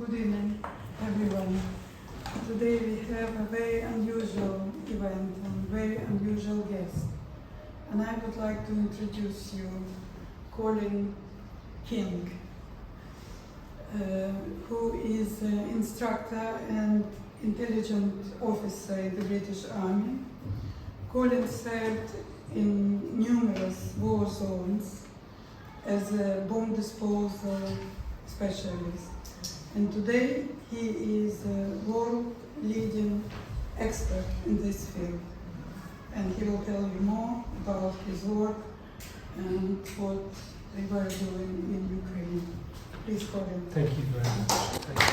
Good evening, everyone. Today we have a very unusual event and very unusual guest. And I would like to introduce you Colin King, who is an instructor and intelligence officer in the British Army. Colin served in numerous war zones as a bomb disposal specialist. And today he is a world-leading expert in this field. And he will tell you more about his work and what they were doing in Ukraine. Please, Colin. Thank you very much. Thank you.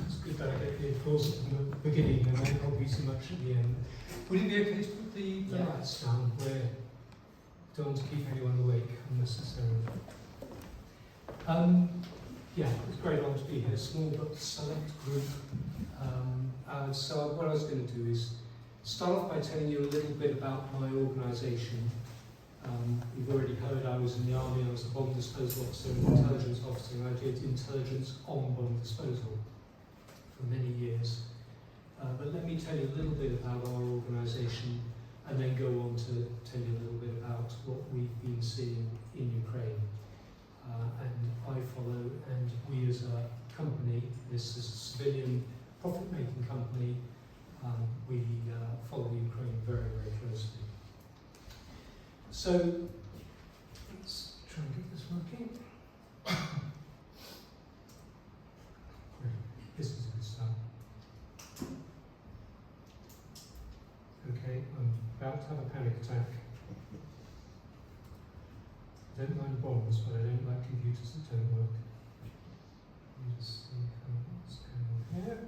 It's good that I get the applause at the beginning and then not be so much at the end. Would it be okay to put the lights down where don't want to keep anyone awake unnecessarily? It's a great honor to be here, small but select group. So what I was going to do is start off by telling you a little bit about my organisation. You've already heard I was in the army, I was a bomb disposal officer and intelligence officer, and I did intelligence on bomb disposal for many years. But let me tell you a little bit about our organisation and then go on to tell you a little bit about what we've been seeing in Ukraine. And I follow, and we as a company, this is a civilian profit-making company, we follow Ukraine very, very closely. So, let's try and get this working. This is a good start. Okay, I'm about to have a panic attack. I don't mind bombs, but I don't like computers that don't work. Let me just see what's going on here.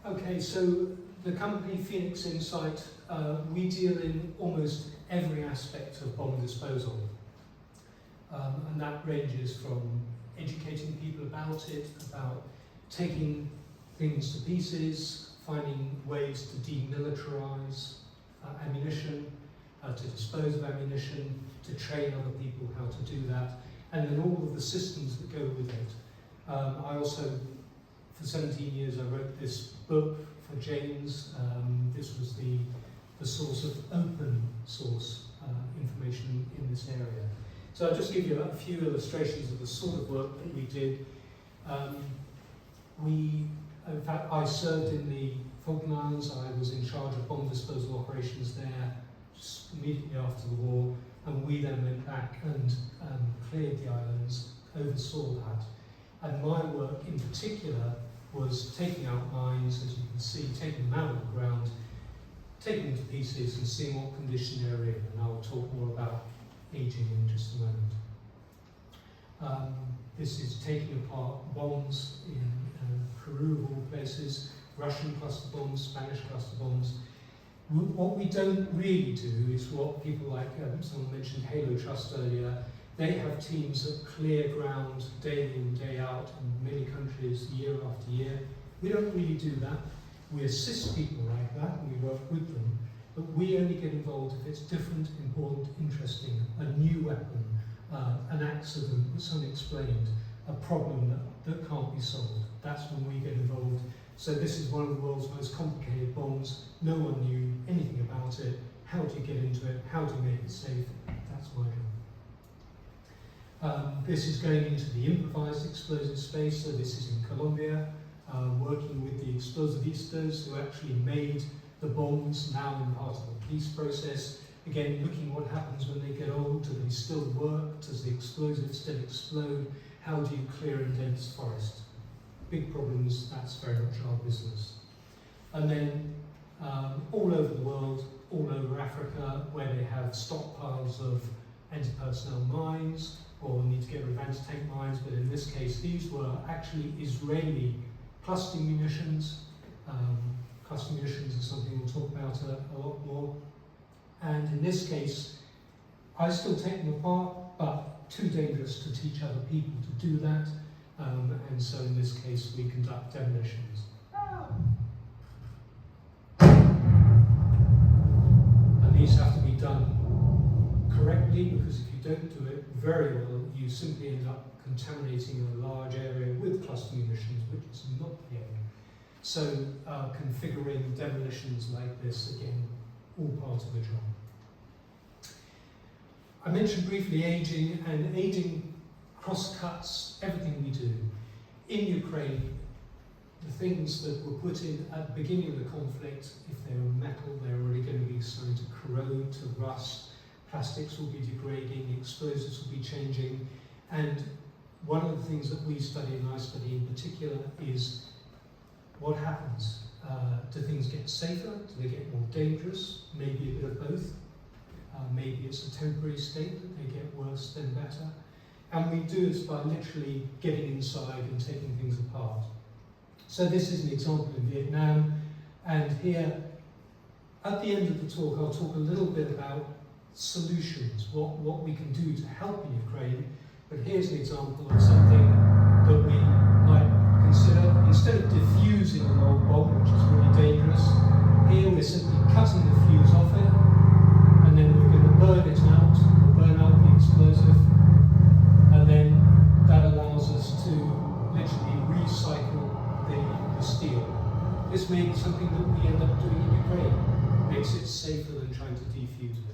Okay, so the company Phoenix Insight, we deal in almost every aspect of bomb disposal. And that ranges from educating people about it, about taking things to pieces, finding ways to demilitarize ammunition, to dispose of ammunition, to train other people how to do that, and then all of the systems that go with it. I also, for 17 years, I wrote this book for James. This was the source of open source information in this area. So I'll just give you a few illustrations of the sort of work that we did. In fact, I served in the Falklands. I was in charge of bomb disposal operations there just immediately after the war, and we then went back and cleared the islands, oversaw that. And my work in particular was taking out mines, as you can see, taking them out of the ground, taking them to pieces and seeing what condition they're in, and I will talk more about aging in just a moment. This is taking apart bombs in Peru, of all places, Russian cluster bombs, Spanish cluster bombs. What we don't really do is what people like, someone mentioned Halo Trust earlier, they have teams that clear ground day in, day out in many countries, year after year. We don't really do that. We assist people like that, and we work with them, but we only get involved if it's different, important, interesting, a new weapon, an accident that's unexplained, a problem that can't be solved. That's when we get involved. So this is one of the world's most complicated bombs. No one knew anything about it. How do you get into it? How do you make it safe? That's my job. This is going into the improvised explosive space. So this is in Colombia, working with the explosivistas who actually made the bombs, now in part of the peace process. Again, looking what happens when they get old. Do they still work? Does the explosive still explode? How do you clear a dense forest? Big problems, that's very much our business. And then all over the world, all over Africa, where they have stockpiles of anti-personnel mines or need to get rid of anti-tank mines, but in this case these were actually Israeli cluster munitions. Cluster munitions is something we'll talk about a lot more. And in this case, I still take them apart, but too dangerous to teach other people to do that. And so in this case, we conduct demolitions. badly, because if you don't do it very well, you simply end up contaminating a large area with cluster munitions, which is not the aim. So configuring demolitions like this, again, all part of the job. I mentioned briefly aging, and aging cross-cuts everything we do. In Ukraine, the things that were put in at the beginning of the conflict, if they were metal, they're already going to be starting to corrode, to rust, plastics will be degrading, explosives will be changing, and one of the things that we study, and I study in particular, is what happens. Do things get safer? Do they get more dangerous? Maybe a bit of both. Maybe it's a temporary state that they get worse then better. And we do this by literally getting inside and taking things apart. So this is an example in Vietnam, and here, at the end of the talk, I'll talk a little bit about solutions, what we can do to help in Ukraine. But here's an example of something that we might consider. Instead of diffusing an old bomb, which is really dangerous, here we're simply cutting the fuse off it, and then we're going to burn it out, or burn out the explosive, and then that allows us to literally recycle the steel. This may be something that we end up doing in Ukraine. Makes it safer than trying to defuse it.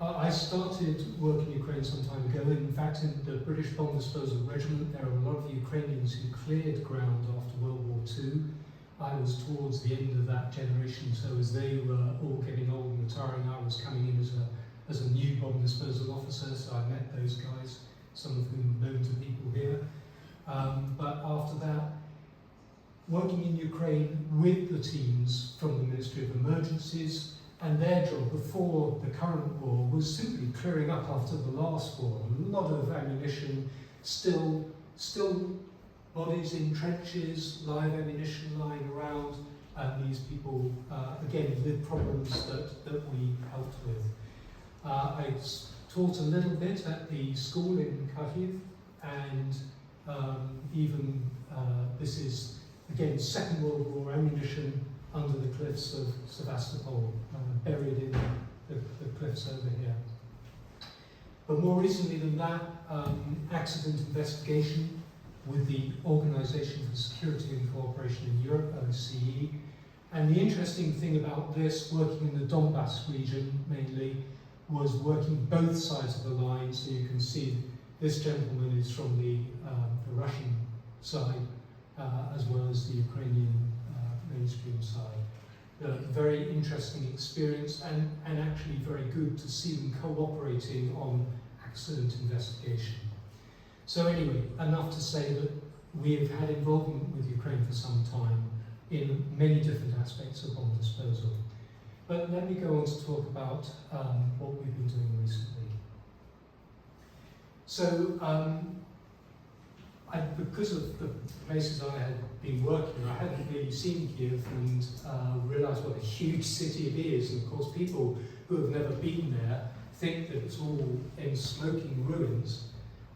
I started work in Ukraine some time ago. In fact, in the British Bomb Disposal Regiment, there are a lot of Ukrainians who cleared ground after World War II. I was towards the end of that generation, so as they were all getting old and retiring, I was coming in as a new bomb disposal officer, so I met those guys, some of whom are known to people here. But after that, working in Ukraine with the teams from the Ministry of Emergencies, and their job before the current war was simply clearing up after the last war. A lot of ammunition, still bodies in trenches, live ammunition lying around, and these people, again, with problems that we helped with. I taught a little bit at the school in Kharkiv, and this is, again, Second World War ammunition under the cliffs of Sevastopol, buried in the cliffs over here. But more recently than that, accident investigation with the Organisation for Security and Cooperation in Europe, OSCE. And the interesting thing about this, working in the Donbass region mainly, was working both sides of the line. So you can see this gentleman is from the Russian side, as well as the Ukrainian mainstream side. Very interesting experience, and actually very good to see them cooperating on accident investigation. So anyway, enough to say that we have had involvement with Ukraine for some time in many different aspects of bomb disposal. But let me go on to talk about what we've been doing recently. So because of the places I had been working, I hadn't really seen Kiev and realised what a huge city it is. And of course, people who have never been there think that it's all in smoking ruins.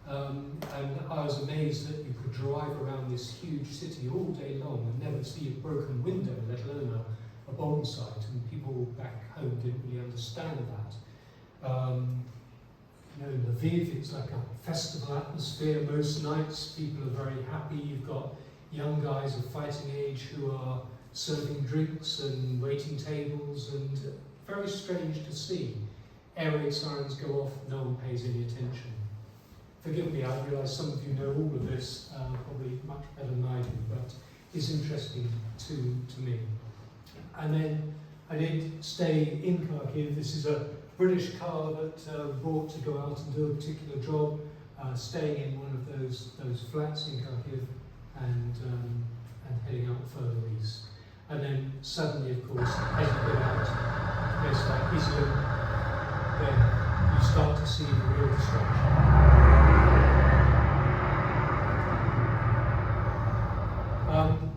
And I was amazed that you could drive around this huge city all day long and never see a broken window, let alone a bomb site. And people back home didn't really understand that. In Lviv, it's like a festival atmosphere most nights. People are very happy. You've got young guys of fighting age who are serving drinks and waiting tables, and very strange to see. Air raid sirens go off, no one pays any attention. Forgive me, I realise some of you know all of this, probably much better than I do, but it's interesting to me. And then I did stay in Kharkiv. This is a British car that bought to go out and do a particular job, staying in one of those flats in Kharkiv and heading out further east. And then suddenly, of course, as you get out to a place like Izium, then you start to see the real destruction.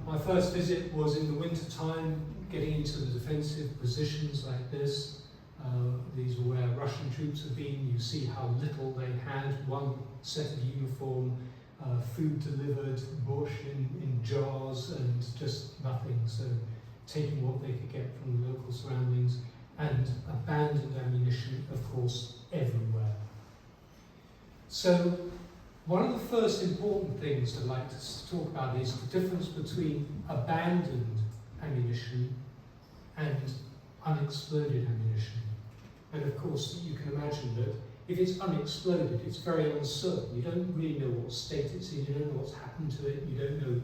My first visit was in the winter time, getting into the defensive positions like this. These were where Russian troops have been. You see how little they had, one set of uniform, food delivered, bush in jars, and just nothing. So taking what they could get from the local surroundings. and abandoned ammunition, of course, everywhere. So one of the first important things I'd like to talk about is the difference between abandoned ammunition and unexploded ammunition. And of course, you can imagine that if it's unexploded, it's very uncertain. You don't really know what state it's in, you don't know what's happened to it, you don't know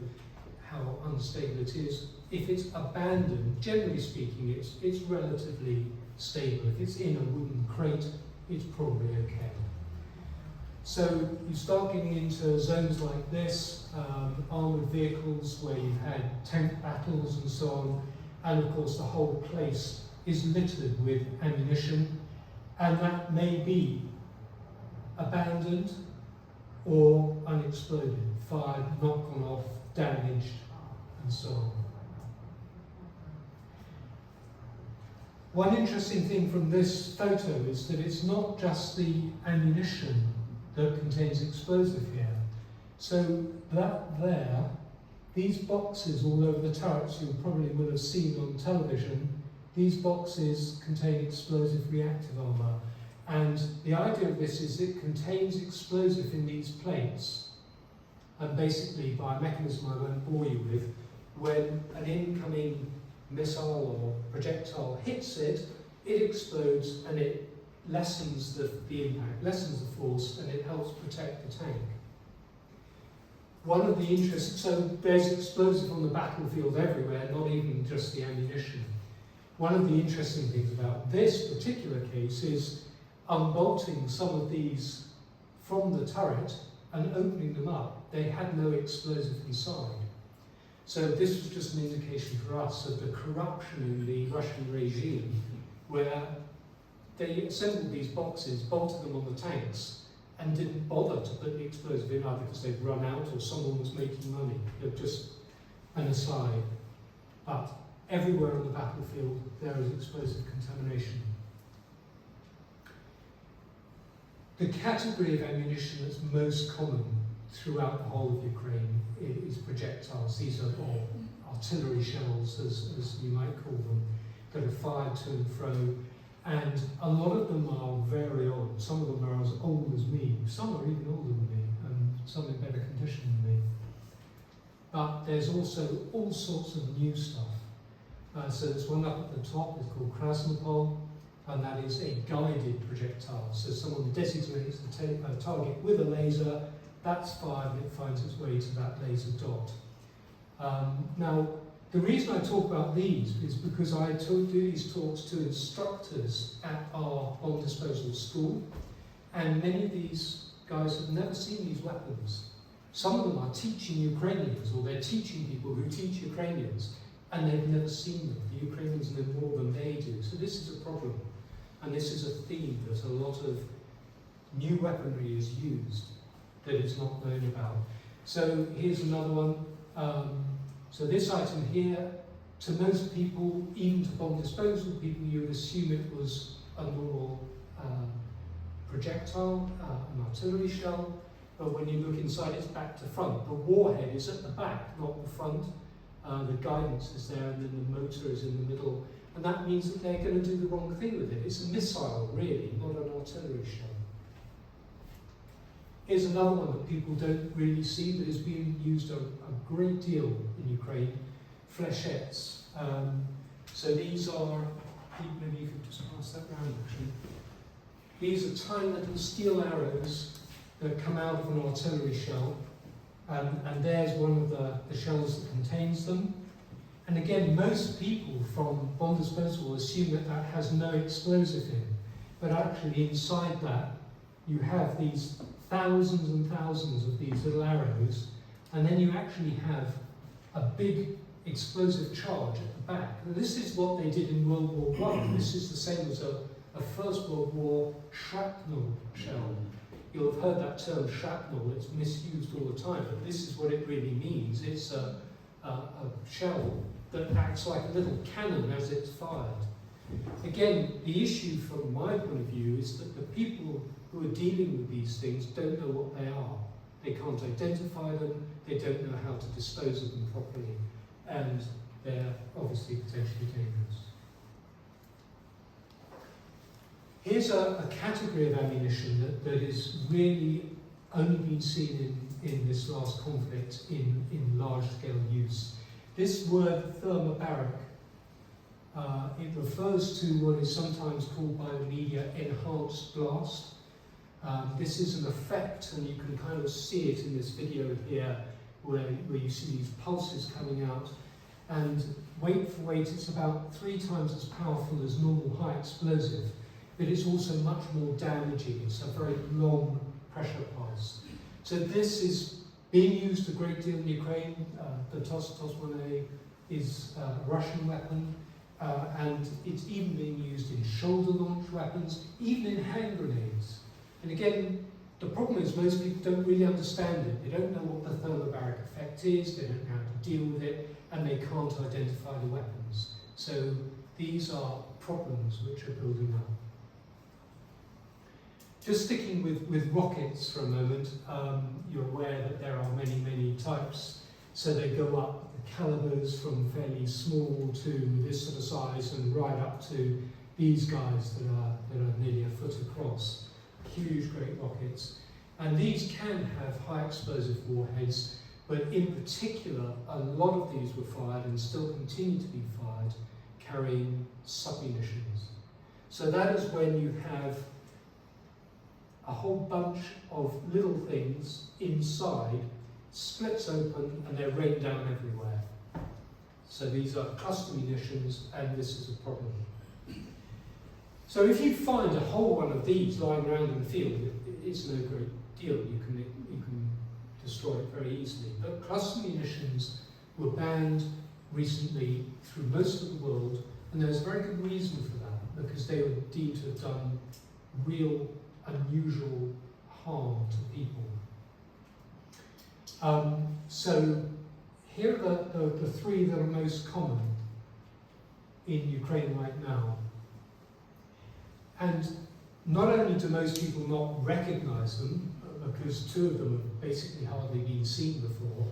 how unstable it is. If it's abandoned, generally speaking, it's relatively stable. If it's in a wooden crate, it's probably okay. So you start getting into zones like this, armoured vehicles where you've had tank battles and so on, and of course the whole place is littered with ammunition, and that may be abandoned or unexploded, fired, not gone off, damaged, and so on. One interesting thing from this photo is that it's not just the ammunition that contains explosive here. So that there, these boxes all over the turrets you probably will have seen on television, these boxes contain explosive reactive armour. And the idea of this is it contains explosive in these plates. And basically, by a mechanism I won't bore you with, when an incoming missile or projectile hits it, it explodes and it lessens the impact, lessens the force, and it helps protect the tank. One of the interesting, so there's explosive on the battlefield everywhere, not even just the ammunition. One of the interesting things about this particular case is unbolting some of these from the turret and opening them up. They had no explosive inside. So this was just an indication for us of the corruption in the Russian regime, where they assembled these boxes, bolted them on the tanks, and didn't bother to put the explosive in either because they'd run out or someone was making money. Just an aside. But everywhere on the battlefield there is explosive contamination. The category of ammunition that's most common throughout the whole of Ukraine is projectiles. These are artillery shells, as you might call them, that are fired to and fro. And a lot of them are very old. Some of them are as old as me. Some are even older than me, and some in better condition than me. But there's also all sorts of new stuff. So there's one up at the top, it's called Krasnopol, and that is a guided projectile. So someone designates the target with a laser, that's fired, and it finds its way to that laser dot. Now, the reason I talk about these is because I do these talks to instructors at our bomb disposal school, and many of these guys have never seen these weapons. Some of them are teaching Ukrainians, or they're teaching people who teach Ukrainians, and they've never seen them. The Ukrainians know more than they do. So this is a problem, and this is a theme that a lot of new weaponry is used that is not known about. So here's another one. So this item here, to most people, even to bomb disposal people, you would assume it was a normal projectile, an artillery shell, but when you look inside, it's back to front. The warhead is at the back, not the front. The guidance is there, and then the motor is in the middle, and that means that they're going to do the wrong thing with it. It's a missile, really, not an artillery shell. Here's another one that people don't really see, but is being used a great deal in Ukraine, flechettes. So these are, maybe you could just pass that round actually. These are tiny little steel arrows that come out of an artillery shell, and there's one of the shells that contains them. And again, most people from bomb disposal assume that that has no explosive in, but actually inside that you have these thousands and thousands of these little arrows, and then you actually have a big explosive charge at the back. And this is what they did in World War I. This is the same as a First World War shrapnel shell. You'll have heard that term shrapnel, it's misused all the time, but this is what it really means. It's a shell that acts like a little cannon as it's fired. Again, the issue from my point of view is that the people who are dealing with these things don't know what they are. They can't identify them, they don't know how to dispose of them properly, and they're obviously potentially dangerous. Here's a category of ammunition that is really only been seen in this last conflict in large-scale use. This word thermobaric, it refers to what is sometimes called by the media enhanced blast. This is an effect, and you can kind of see it in this video here, where you see these pulses coming out. And weight for weight, it's about 3 times as powerful as normal high explosive, but it's also much more damaging. It's a very long pressure pulse. So this is being used a great deal in Ukraine. The TOS-1A is a Russian weapon, and it's even being used in shoulder-launched weapons, even in hand grenades. And again, the problem is most people don't really understand it. They don't know what the thermobaric effect is, they don't know how to deal with it, and they can't identify the weapons. So these are problems which are building up. Just sticking with rockets for a moment, you're aware that there are many, many types. So they go up, the calibers from fairly small to this sort of size and right up to these guys that are nearly a foot across. Huge, great rockets. And these can have high explosive warheads, but in particular, a lot of these were fired and still continue to be fired, carrying submunitions. So that is when you have a whole bunch of little things inside, splits open, and they're rained down everywhere. So these are cluster munitions, and this is a problem. So if you find a whole one of these lying around in the field, it's no great deal. You can destroy it very easily. But cluster munitions were banned recently through most of the world, and there's a very good reason for that, because they were deemed to have done real, unusual harm to people. So here are the 3 that are most common in Ukraine right now. And not only do most people not recognise them, because 2 of them have basically hardly been seen before,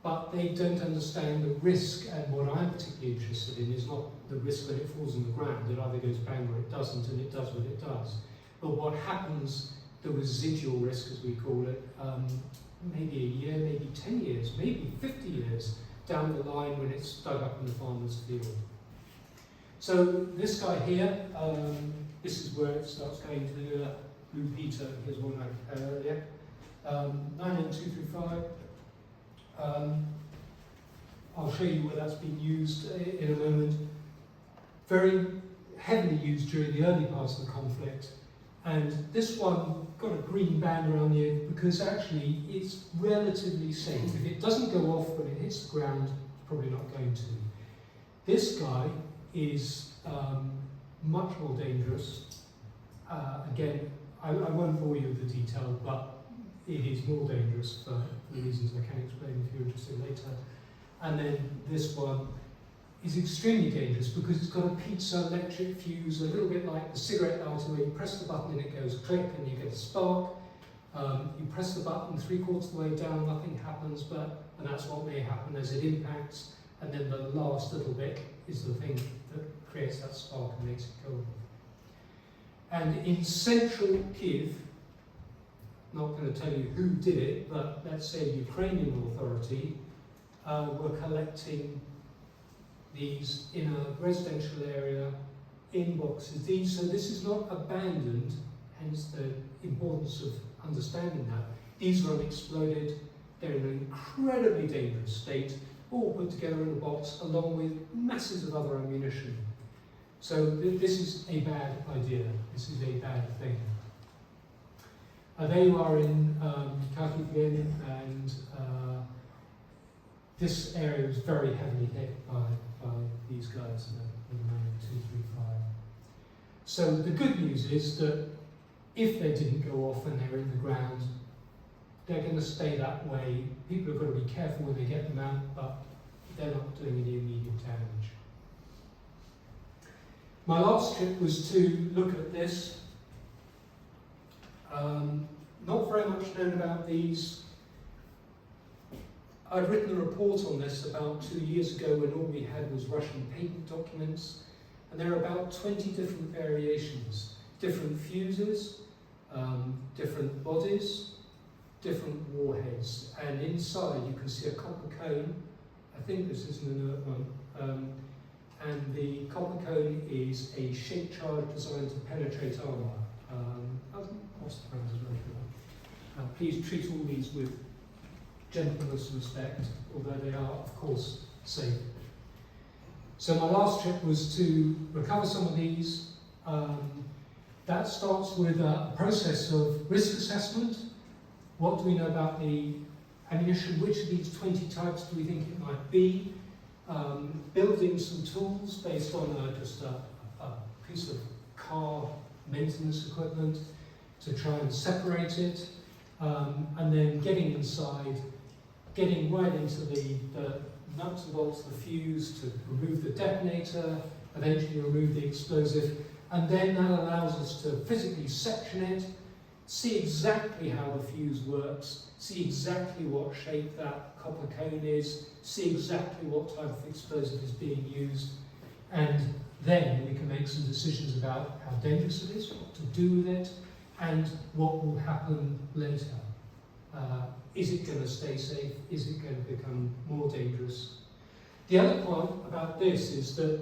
but they don't understand the risk. And what I'm particularly interested in is not the risk when it falls on the ground. It either goes bang or it doesn't, and it does what it does. But what happens, the residual risk, as we call it, maybe a year, maybe 10 years, maybe 50 years down the line when it's dug up in the farmer's field. So this guy here, this is where it starts going to Blue Peter. Here's one I had earlier. 9N235. I'll show you where that's been used in a moment. Very heavily used during the early parts of the conflict. And this one got a green band around the end because actually it's relatively safe. If it doesn't go off when it hits the ground, it's probably not going to. This guy is much more dangerous. Again, I won't bore you with the detail, but it is more dangerous for reasons I can explain if you're interested later. And then this one is extremely dangerous because it's got a piezo electric fuse, a little bit like the cigarette lighter where you press the button and it goes click and you get a spark. You press the button 3/4 of the way down, nothing happens, and that's what may happen as it impacts. And then the last little bit is the thing that creates that spark and makes it go off. And in central Kiev, not going to tell you who did it, but let's say the Ukrainian authority were collecting these in a residential area in boxes. So this is not abandoned, hence the importance of understanding that. These are unexploded, they're in an incredibly dangerous state, all put together in a box along with masses of other ammunition. So this is a bad idea, this is a bad thing. There you are in Kharkiv again, and this area was very heavily hit by these guys in the 235. So the good news is that if they didn't go off and they're in the ground, they're going to stay that way. People have got to be careful when they get them out, but they're not doing any immediate damage. My last trip was to look at this. Not very much known about these. I'd written a report on this about 2 years ago when all we had was Russian patent documents, and there are about 20 different variations. different fuses, different bodies, different warheads, and inside you can see a copper cone. I think this is an inert one, and the copper cone is a shape charge designed to penetrate armour. What's the parameters right now? Please treat all these with gentleness and respect, although they are, of course, safe. So my last trip was to recover some of these. That starts with a process of risk assessment. What do we know about the ammunition? Which of these 20 types do we think it might be? Building some tools based on just a piece of car maintenance equipment to try and separate it, and then getting inside, getting right into the nuts and bolts of the fuse to remove the detonator, eventually remove the explosive, and then that allows us to physically section it, see exactly how the fuse works, see exactly what shape that copper cone is, see exactly what type of explosive is being used, and then we can make some decisions about how dangerous it is, what to do with it, and what will happen later. Is it going to stay safe? Is it going to become more dangerous? The other point about this is that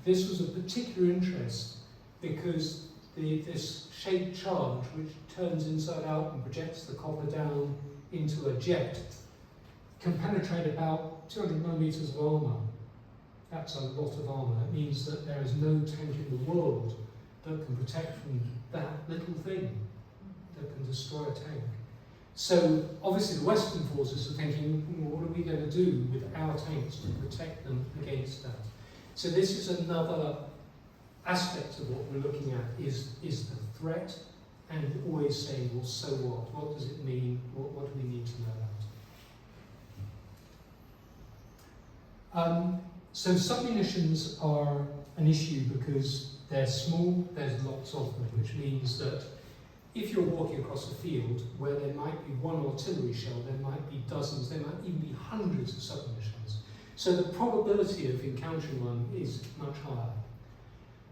this was of particular interest because this shaped charge, which turns inside out and projects the copper down into a jet, can penetrate about 200 millimeters of armour. That's a lot of armour. It means that there is no tank in the world that can protect from that little thing that can destroy a tank. So obviously the Western forces are thinking, what are we going to do with our tanks to protect them against that? So this is another aspect of what we're looking at, is the threat, and always saying, well, so what? What does it mean? What do we need to know about? So submunitions are an issue because they're small, there's lots of them, which means that if you're walking across a field where there might be one artillery shell, there might be dozens, there might even be hundreds of submunitions. So the probability of encountering one is much higher.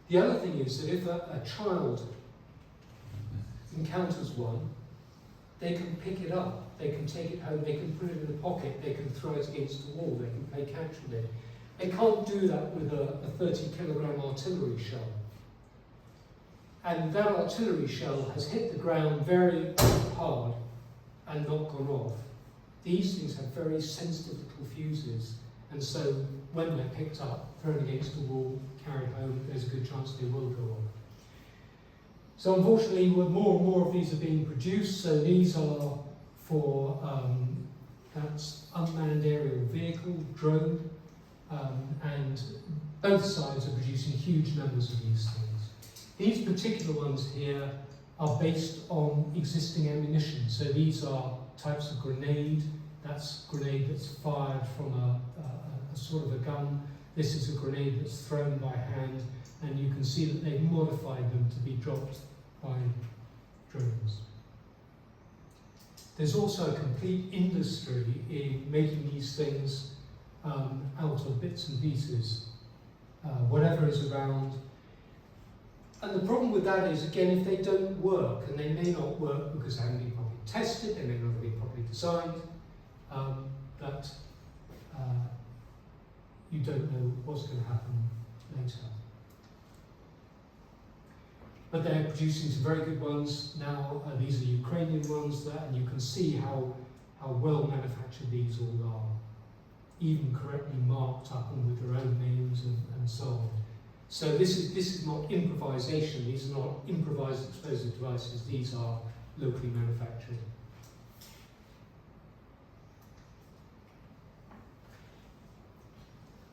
The other thing is that if a child encounters one, they can pick it up, they can take it home, they can put it in a pocket, they can throw it against the wall, they can play catch with it. They can't do that with a 30-kilogram artillery shell. And that artillery shell has hit the ground very hard and not gone off. These things have very sensitive little fuses, and so when they're picked up, thrown against the wall, carried home, there's a good chance they will go off. So unfortunately, more and more of these are being produced. So these are for that's unmanned aerial vehicle, drone, and both sides are producing huge numbers of these things. These particular ones here are based on existing ammunition. So these are types of grenade. That's grenade that's fired from a sort of a gun. This is a grenade that's thrown by hand, and you can see that they've modified them to be dropped by drones. There's also a complete industry in making these things out of bits and pieces, whatever is around. And the problem with that is, again, if they don't work, and they may not work because they haven't been properly tested, they may not have been properly designed, that you don't know what's going to happen later. But they're producing some very good ones now. These are Ukrainian ones, and you can see how well manufactured these all are, even correctly marked up and with their own names and so on. So this is not improvisation. These are not improvised explosive devices. These are locally manufactured.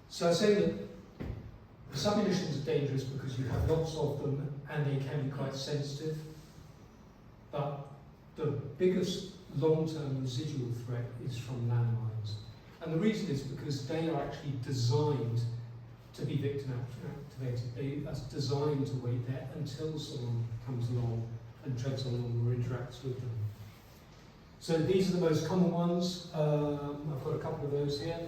So I say that submunitions are dangerous because you have lots of them and they can be quite sensitive. But the biggest long-term residual threat is from landmines. And the reason is because they are actually designed to be victim activated. They are designed to wait there until someone comes along and treads along or interacts with them. So these are the most common ones. I've got a couple of those here.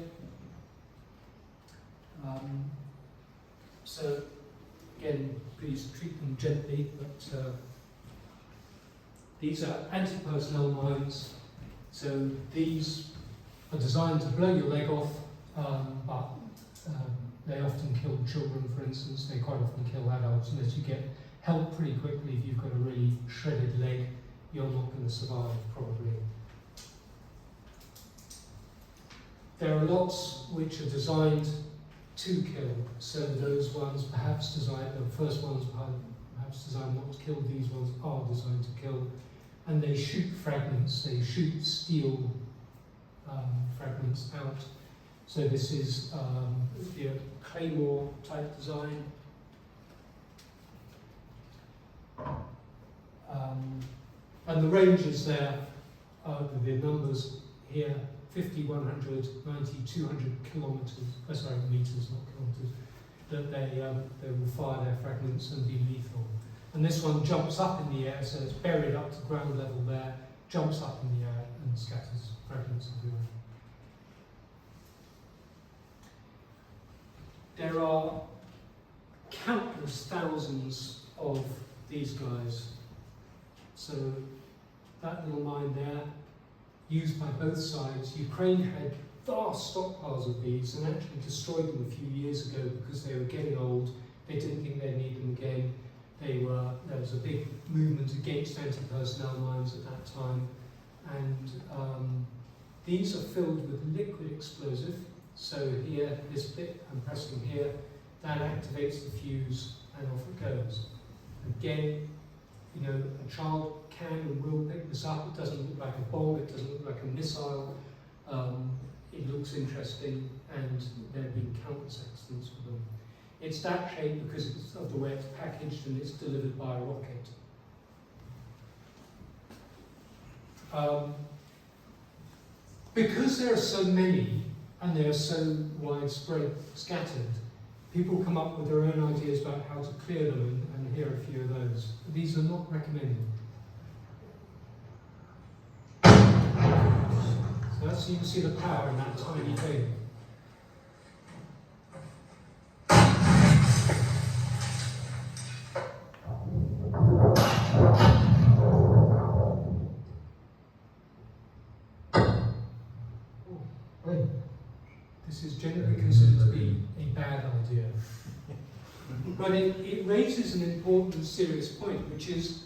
So again, please treat them gently, but these are anti-personnel mines. So these are designed to blow your leg off, but they often kill children, for instance. They quite often kill adults unless you get help pretty quickly. If you've got a really shredded leg, you're not going to survive, probably. There are lots which are designed to kill. So those ones perhaps designed, the first ones perhaps designed not to kill, these ones are designed to kill. And they shoot fragments, they shoot steel fragments out. So this is the claymore type design. And the ranges there, the numbers here, 50, 100, 90, 200 kilometres, meters, not kilometres, that they will fire their fragments and be lethal. And this one jumps up in the air, so it's buried up to ground level there, jumps up in the air and scatters fragments everywhere. There are countless thousands of these guys. So that little mine there, used by both sides. Ukraine had vast stockpiles of these and actually destroyed them a few years ago because they were getting old. They didn't think they'd need them again. There was a big movement against anti-personnel mines at that time. And these are filled with liquid explosive. So here, this bit I'm pressing here, that activates the fuse and off it goes. Again, you know, a child can and will pick this up. It doesn't look like a bomb, it doesn't look like a missile. It looks interesting, and there have been countless accidents with them. It's that shape because of the way it's packaged and it's delivered by a rocket. Because there are so many and they are so widespread, scattered, people come up with their own ideas about how to clear them, and here are a few of those. These are not recommended. So that's, you can see the power in that tiny thing. This is generally considered to be a bad idea. But it raises an important, serious point, which is,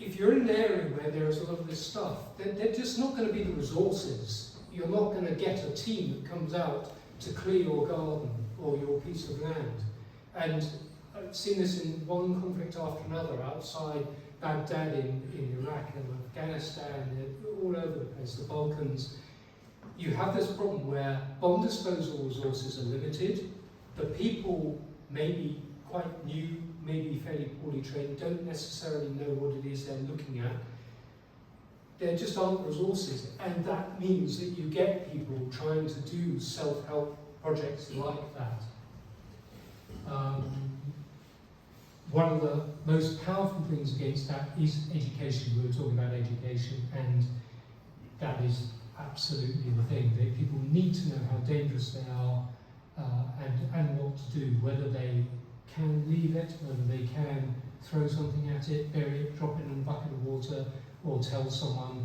if you're in an area where there is a lot of this stuff, they're just not going to be the resources. You're not going to get a team that comes out to clear your garden or your piece of land. And I've seen this in one conflict after another, outside Baghdad in Iraq and Afghanistan, all over the place, the Balkans. You have this problem where bomb disposal resources are limited. The people may be quite new, maybe fairly poorly trained, don't necessarily know what it is they're looking at. There just aren't resources, and that means that you get people trying to do self-help projects like that. One of the most powerful things against that is education. We were talking about education, and that is absolutely the thing. People need to know how dangerous they are and what to do, whether they can leave it, whether they can throw something at it, bury it, drop it in a bucket of water, or tell someone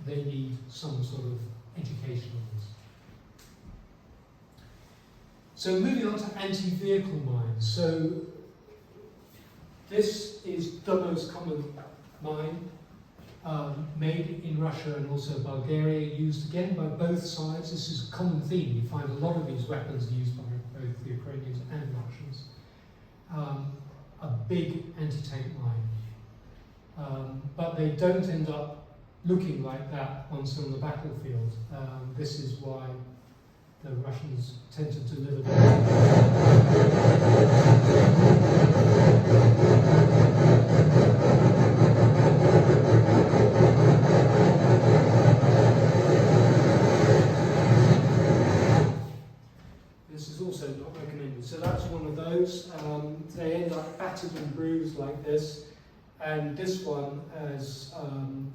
they need some sort of education on this. So moving on to anti-vehicle mines. So this is the most common mine, made in Russia and also Bulgaria, used again by both sides. This is a common theme. You find a lot of these weapons used by both the Ukrainians and Russians. A big anti-tank mine. But they don't end up looking like that once they're on the battlefield. This is why the Russians tend to deliver them. This is also not recommended. So that's one of those. They end up battered and bruised like this. And this one, as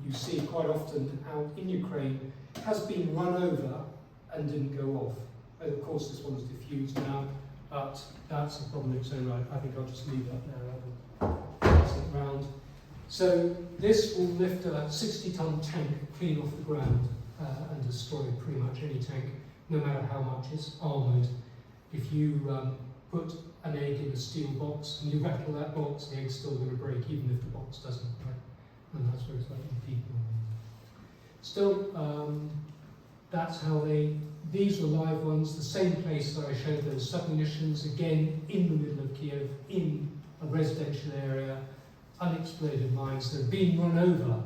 you see quite often out in Ukraine, has been run over and didn't go off. Of course, this one's diffused now, but that's a problem in its own right. I think I'll just leave that there rather than pass it round. So this will lift a 60-ton tank clean off the ground and destroy pretty much any tank, no matter how much it's armoured. If you put an egg in a steel box and you rattle that box, the egg's still going to break, even if the box doesn't, right? And that's what it's like with people. Still, that's how these were live ones, the same place that I showed those submunitions, again in the middle of Kiev, in a residential area, unexploded mines that are being run over,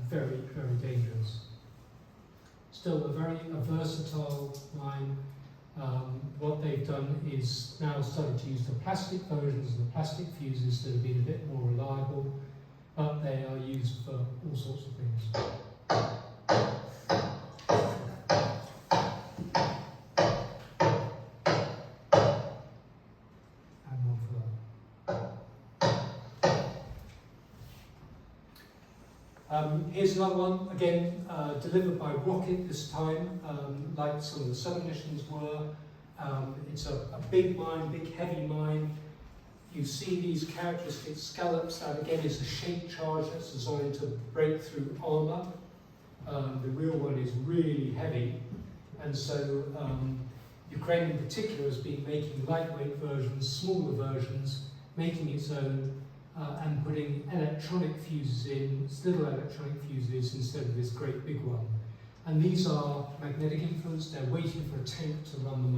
very, very dangerous. Still a very versatile mine. What they've done is now started to use the plastic versions of the plastic fuses that have been a bit more reliable, but they are used for all sorts of things. Here's another one, again, delivered by rocket this time, like some of the submunitions were. It's a big mine, big heavy mine. You see these characteristic scallops. That again is a shaped charge that's designed to break through armour. The real one is really heavy, and so Ukraine in particular has been making lightweight versions, smaller versions, making its own, and putting electronic fuses in, little electronic fuses instead of this great big one. And these are magnetic influenced, they're waiting for a tank to run them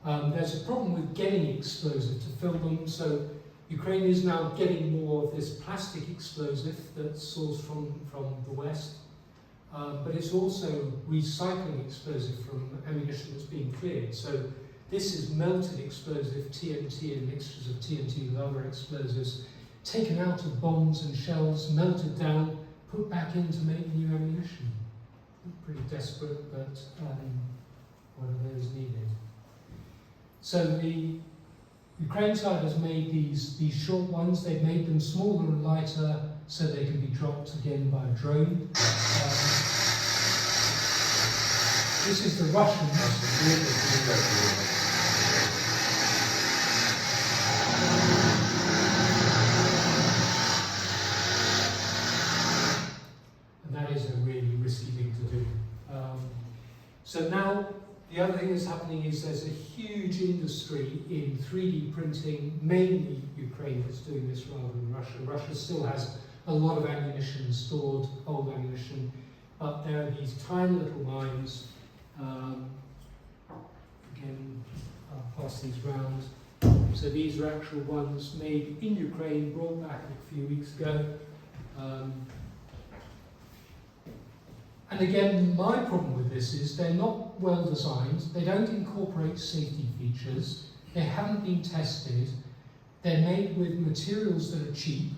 over. There's a problem with getting explosive to fill them, so Ukraine is now getting more of this plastic explosive that's sourced from the West, but it's also recycling explosive from ammunition that's being cleared. So this is melted explosive, TNT and mixtures of TNT with other explosives, taken out of bombs and shells, melted down, put back in to make new ammunition. Pretty desperate, but whatever is needed. So the Ukraine side has made these short ones. They've made them smaller and lighter so they can be dropped again by a drone. This is the Russians. So now, the other thing that's happening is there's a huge industry in 3D printing, mainly Ukraine that's doing this rather than Russia. Russia still has a lot of ammunition stored, old ammunition, but there are these tiny little mines. Again, I'll pass these round. So these are actual ones made in Ukraine, brought back a few weeks ago. And again, my problem with this is they're not well designed, they don't incorporate safety features, they haven't been tested, they're made with materials that are cheap,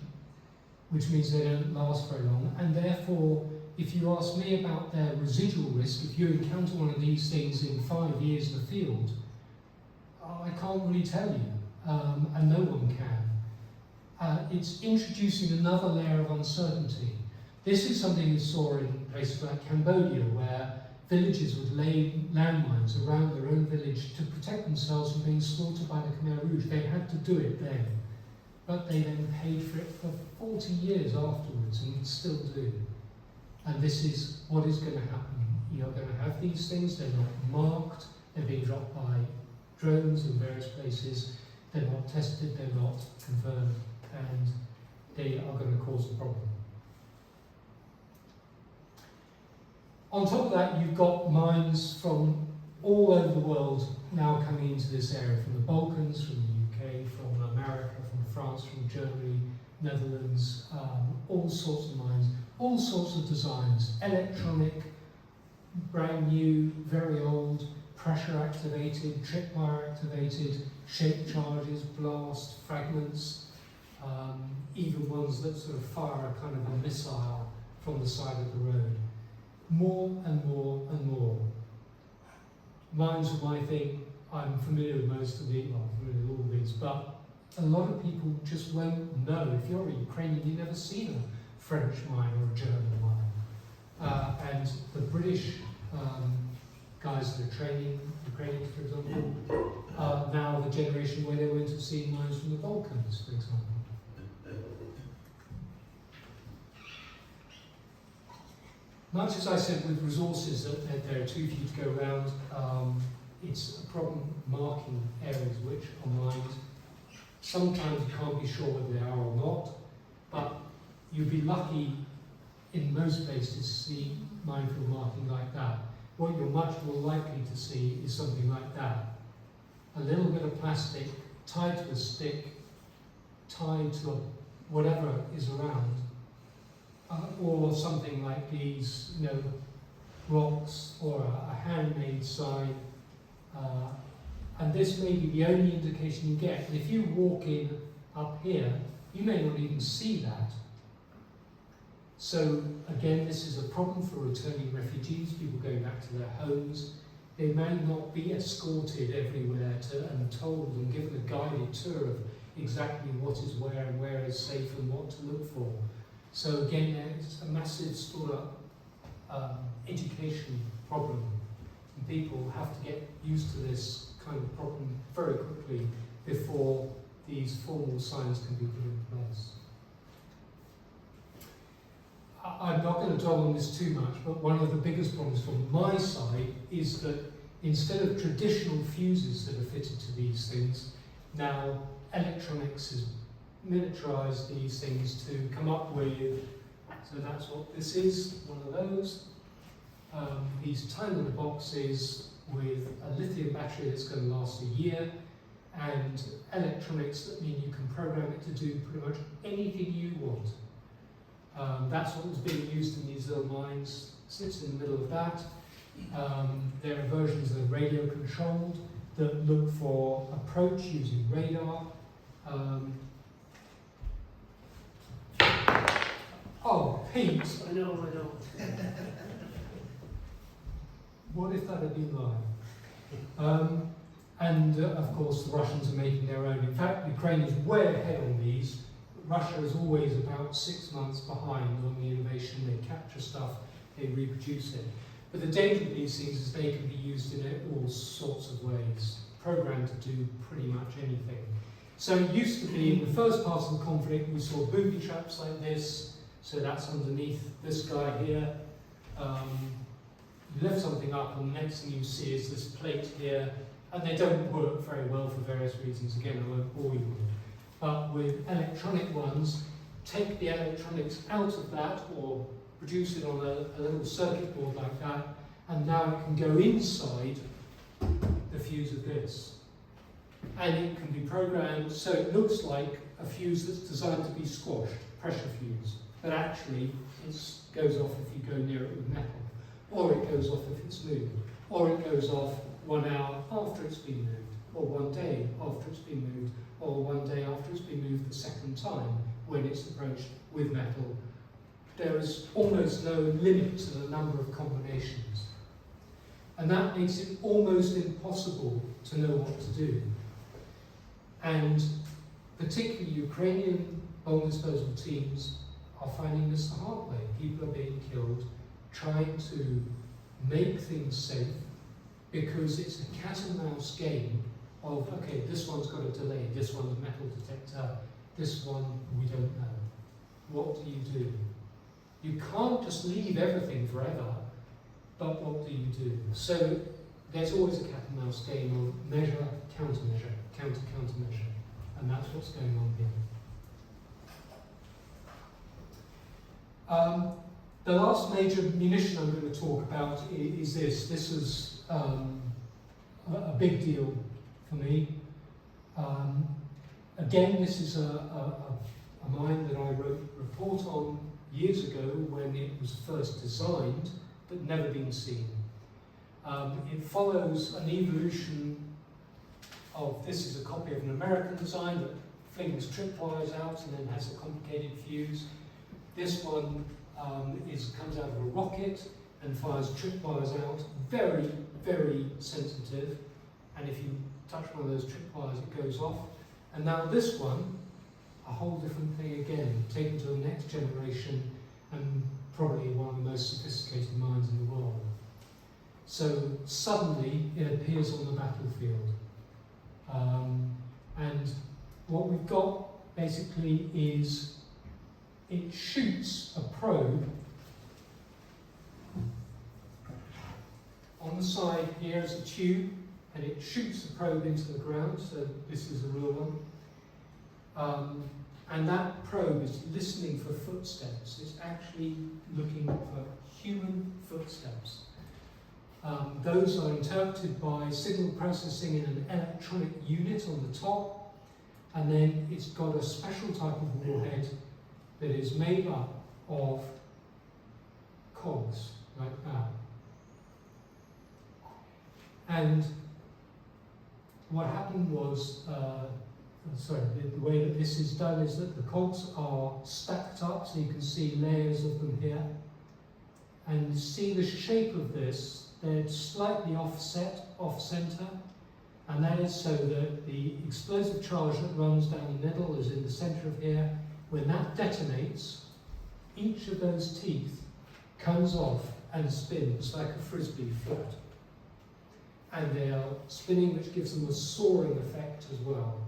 which means they don't last very long, and therefore, if you ask me about their residual risk, if you encounter one of these things in 5 years in the field, I can't really tell you, and no one can. It's introducing another layer of uncertainty. This is something we saw in places like Cambodia, where villages would lay landmines around their own village to protect themselves from being slaughtered by the Khmer Rouge. They had to do it then, but they then paid for it for 40 years afterwards, and still do. And this is what is going to happen. You're going to have these things, they're not marked, they're being dropped by drones in various places, they're not tested, they're not confirmed, and they are going to cause a problem. On top of that, you've got mines from all over the world now coming into this area, from the Balkans, from the UK, from America, from France, from Germany, Netherlands, all sorts of mines, all sorts of designs, electronic, brand new, very old, pressure activated, tripwire activated, shaped charges, blast, fragments, even ones that sort of fire a kind of a missile from the side of the road. More and more and more. Mines are my thing. I'm familiar with most of these, well, I'm familiar with all of these, but a lot of people just won't know. If you're a Ukrainian, you've never seen a French mine or a German mine. And the British guys that are training Ukrainians, for example, now the generation where they went to see mines from the Balkans, for example. Much as I said with resources that there are too few to go around, it's a problem marking areas which are mined. Sometimes you can't be sure whether they are or not, but you'd be lucky in most places to see minefield marking like that. What you're much more likely to see is something like that. A little bit of plastic tied to a stick, tied to whatever is around, or something like these, rocks, or a handmade sign. And this may be the only indication you get. And if you walk in up here, you may not even see that. So again, this is a problem for returning refugees, people going back to their homes. They may not be escorted everywhere and told and given a guided tour of exactly what is where is safe and what to look for. So again, it's a massive sort of education problem. And people have to get used to this kind of problem very quickly before these formal signs can be put in place. I'm not going to dwell on this too much, but one of the biggest problems from my side is that instead of traditional fuses that are fitted to these things, now electronics has miniaturized these things to come up with, so that's what this is, one of those. These tiny little boxes with a lithium battery that's going to last a year, and electronics that mean you can program it to do pretty much anything you want. That's what was being used in these little mines, sits in the middle of that. There are versions that are radio controlled that look for approach using radar. Oh, Pete! I know. What if that had been live? And of course the Russians are making their own. In fact, Ukraine is way ahead on these. Russia is always about 6 months behind on the innovation. They capture stuff, they reproduce it. But the danger of these things is they can be used in all sorts of ways, programmed to do pretty much anything. So it used to be, in the first part of the conflict, we saw booby traps like this. So that's underneath this guy here. You lift something up and the next thing you see is this plate here, and they don't work very well for various reasons. Again, I won't bore you with it. But with electronic ones, take the electronics out of that or produce it on a little circuit board like that, and now it can go inside the fuse of this. And it can be programmed so it looks like a fuse that's designed to be squashed, pressure fuse, but actually it goes off if you go near it with metal, or it goes off if it's moved, or it goes off 1 hour after it's been moved, or 1 day after it's been moved, or 1 day after it's been moved the second time when it's approached with metal. There is almost no limit to the number of combinations. And that makes it almost impossible to know what to do. And particularly Ukrainian bomb disposal teams are finding this the hard way. People are being killed trying to make things safe because it's a cat and mouse game of, okay, this one's got a delay, this one's a metal detector, this one we don't know. What do you do? You can't just leave everything forever, but what do you do? So there's always a cat and mouse game of measure, countermeasure, countermeasure, and that's what's going on here. The last major munition I'm going to talk about is this. This is a big deal for me. Again, this is a mine that I wrote a report on years ago when it was first designed, but never been seen. It follows an evolution of, this is a copy of an American design that flings tripwires out and then has a complicated fuse. This one comes out of a rocket and fires tripwires out, very, very sensitive, and if you touch one of those tripwires it goes off. And now this one, a whole different thing again, taken to the next generation and probably one of the most sophisticated mines in the world. So suddenly it appears on the battlefield. And what we've got basically is it shoots a probe on the side. Here is a tube, and it shoots the probe into the ground, so this is a real one. And that probe is listening for footsteps. It's actually looking for human footsteps. Those are interpreted by signal processing in an electronic unit on the top, and then it's got a special type of warhead that is made up of cogs, like that. And what happened was, the way that this is done is that the cogs are stacked up, so you can see layers of them here. And you see the shape of this, they're slightly offset, off-center, and that is so that the explosive charge that runs down the middle is in the center of here. When that detonates, each of those teeth comes off and spins like a frisbee flat. And they are spinning, which gives them a soaring effect as well.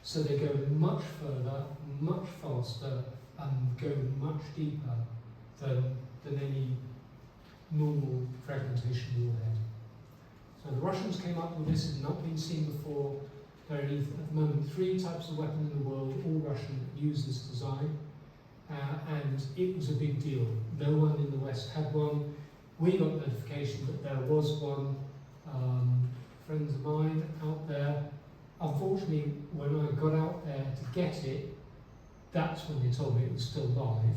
So they go much further, much faster, and go much deeper than any normal fragmentation warhead. So the Russians came up with this, it had not been seen before. There are at the moment 3 types of weapon in the world, all Russian, that use this design. And it was a big deal. No one in the West had one. We got notification that there was one. Friends of mine out there. Unfortunately, when I got out there to get it, that's when they told me it was still live.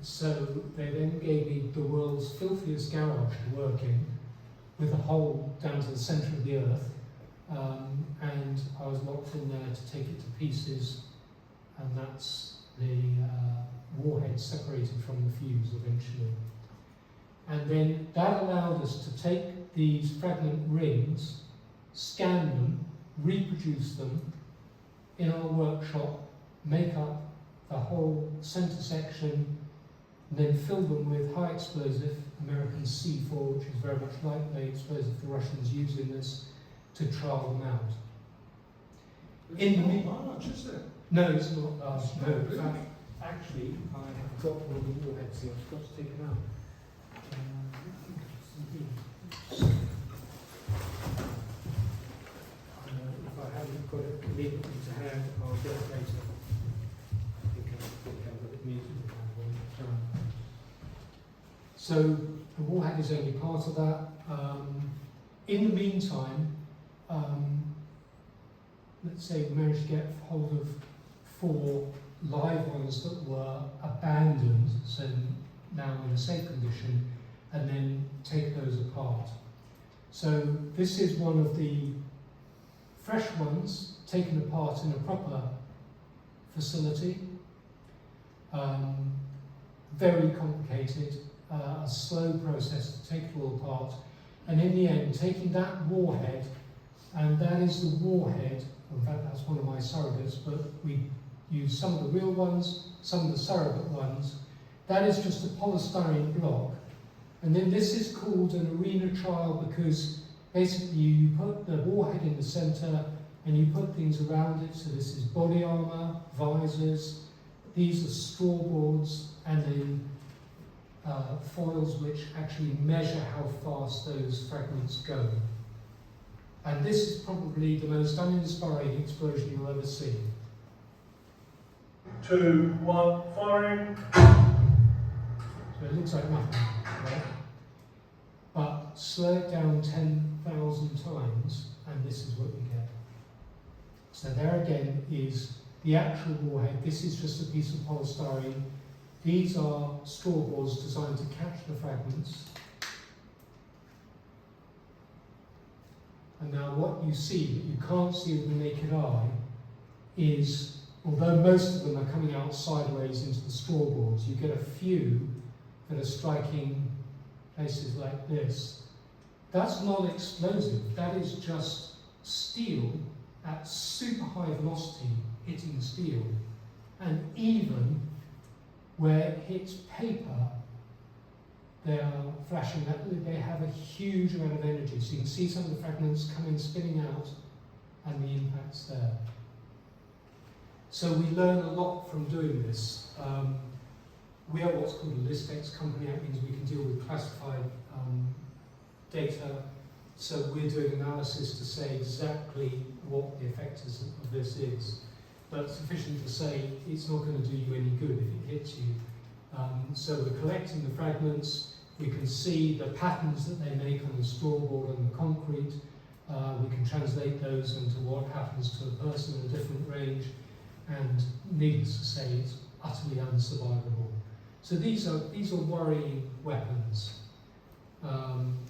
So they then gave me the world's filthiest garage to work in, with a hole down to the centre of the earth, and I was locked in there to take it to pieces, and that's the warhead separated from the fuse eventually. And then that allowed us to take these fragment rings, scan them, reproduce them in our workshop, make up the whole centre section, and then fill them with high explosive American C4, which is very much like the explosive the Russians use in this, to trial them out. It's not large, is it? No, it's not large. No, in fact, actually, I have got one of the warheads here. I've got to take it out. If I haven't got it immediately to hand, I'll get it later. I think I've got it immediately to hand. So the warhead is only part of that. In the meantime, let's say we managed to get hold of 4 live ones that were abandoned, so now in a safe condition, and then take those apart. So this is one of the fresh ones taken apart in a proper facility. Very complicated, a slow process to take it all apart. And in the end, taking that warhead, and that is the warhead, in fact that's one of my surrogates, but we use some of the real ones, some of the surrogate ones. That is just a polystyrene block. And then this is called an arena trial because basically you put the warhead in the centre and you put things around it. So this is body armour, visors, these are straw boards, and then foils which actually measure how fast those fragments go. And this is probably the most uninspiring explosion you'll ever see. 2, 1, firing. So it looks like nothing, right? But slow it down 10,000 times, and this is what you get. So there again is the actual warhead. This is just a piece of polystyrene. These are straw balls designed to catch the fragments. And now what you see that you can't see with the naked eye is, although most of them are coming out sideways into the straw balls, you get a few that are striking places like this. That's not explosive, that is just steel at super high velocity hitting steel. And even where it hits paper, they are flashing that they have a huge amount of energy. So you can see some of the fragments coming spinning out and the impacts there. So we learn a lot from doing this. We are what's called a ListX company. That means we can deal with classified data. So we're doing analysis to say exactly what the effect of this is. But sufficient to say it's not going to do you any good if it hits you. So we're collecting the fragments. We can see the patterns that they make on the scoreboard and the concrete. We can translate those into what happens to a person in a different range. And needless to say, it's utterly unsurvivable. So these are worrying weapons.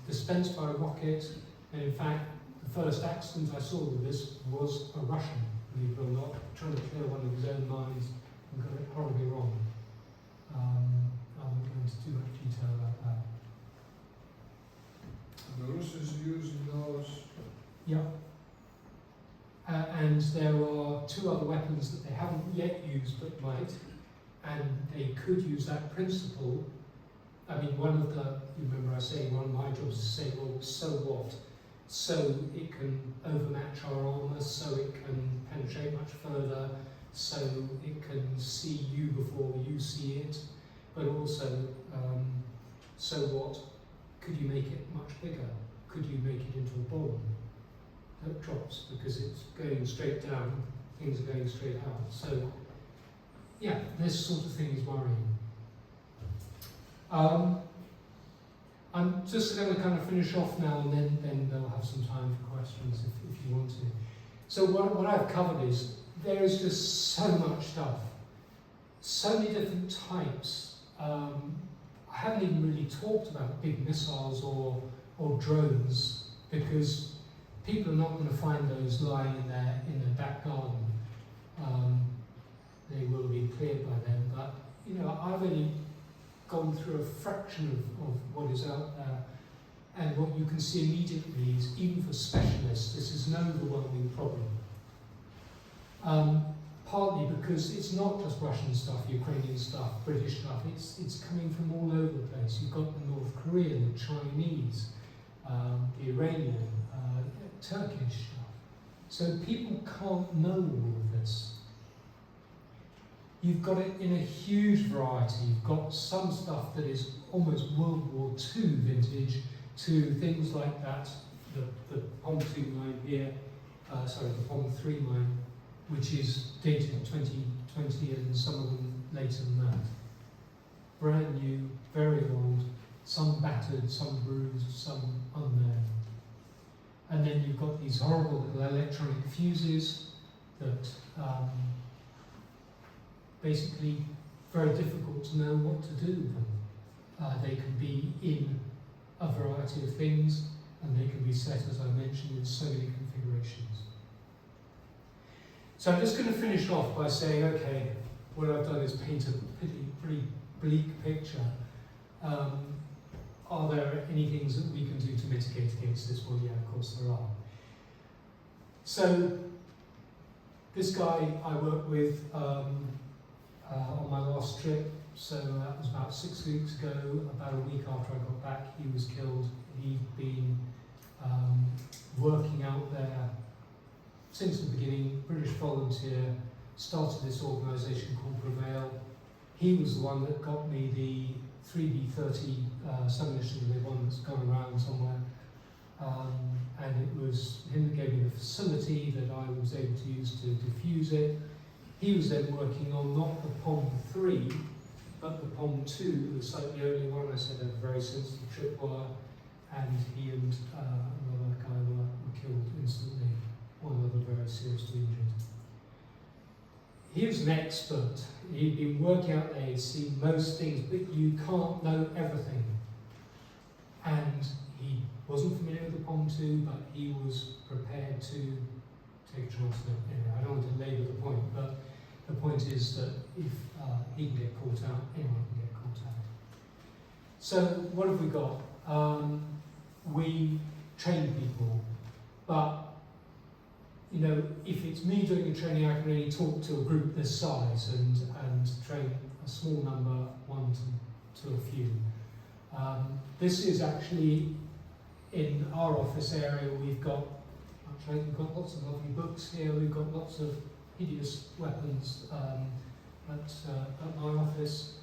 Dispensed by a rocket, and in fact, the first accident I saw with this was a Russian, believe it or not, trying to clear one of his own mines and got it horribly wrong. I won't go into too much detail about that. And the Russians using those. Yeah. And there are two other weapons that they haven't yet used but might, and they could use that principle. I mean, one of the, you remember I say one of my jobs is to say, well, so what? So it can overmatch our armour, so it can penetrate much further, so it can see you before you see it, but also, so what? Could you make it much bigger? Could you make it into a bomb that drops because it's going straight down, things are going straight out. So, yeah, this sort of thing is worrying. I'm just going to kind of finish off now, and then they'll have some time for questions if you want to. So what I've covered is there is just so much stuff, so many different types. I haven't even really talked about big missiles or drones, because people are not going to find those lying in their back garden. They will be cleared by then, but you know, I've only gone through a fraction of what is out there, and what you can see immediately is, even for specialists, this is an overwhelming problem. Partly because it's not just Russian stuff, Ukrainian stuff, British stuff, it's coming from all over the place. You've got the North Korean, the Chinese, the Iranian, Turkish stuff. So people can't know all of this. You've got it in a huge variety. You've got some stuff that is almost World War II vintage, to things like that, the POM 2 mine here, the POM 3 mine, which is dated 2020, and some of them later than that. Brand new, very old, some battered, some bruised, some unknown. And then you've got these horrible little electronic fuses that basically very difficult to know what to do with them. They can be in a variety of things, and they can be set, as I mentioned, in so many configurations. So I'm just going to finish off by saying, okay, what I've done is paint a pretty bleak picture. Are there any things that we can do to mitigate against this? Well, yeah, of course there are. So this guy I worked with on my last trip, so that was about 6 weeks ago. About a week after I got back, he was killed. He'd been working out there since the beginning, British volunteer, started this organisation called Prevail. He was the one that got me the 3B30 submission, the one that's gone around somewhere. And it was him that gave me the facility that I was able to use to diffuse it. He was then working on not the POM 3, but the POM 2, the slightly earlier one. I said had a very sensitive tripwire, and he and another guy were killed instantly, one other very seriously injured. He was an expert. He'd been working out there, he'd seen most things, but you can't know everything. And he wasn't familiar with the POM 2, but he was prepared to take a chance. Anyway, I don't want to labour the point, but the point is that if he can get caught out, anyone can get caught out. So what have we got? We train people, but you know, if it's me doing the training, I can only talk to a group this size and train a small number, one to a few. This is actually in our office area. We've got Right? We've got lots of lovely books here, we've got lots of hideous weapons at my office.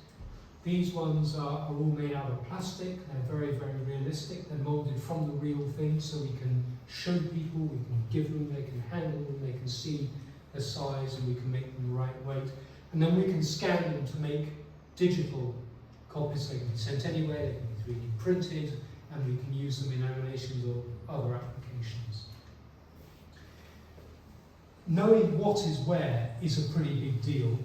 These ones are all made out of plastic, they're very, very realistic, they're moulded from the real thing, so we can show people, we can give them, they can handle them, they can see the size, and we can make them the right weight. And then we can scan them to make digital copies. They can be sent anywhere, they can be 3D printed, and we can use them in animations or other applications. Knowing what is where is a pretty big deal,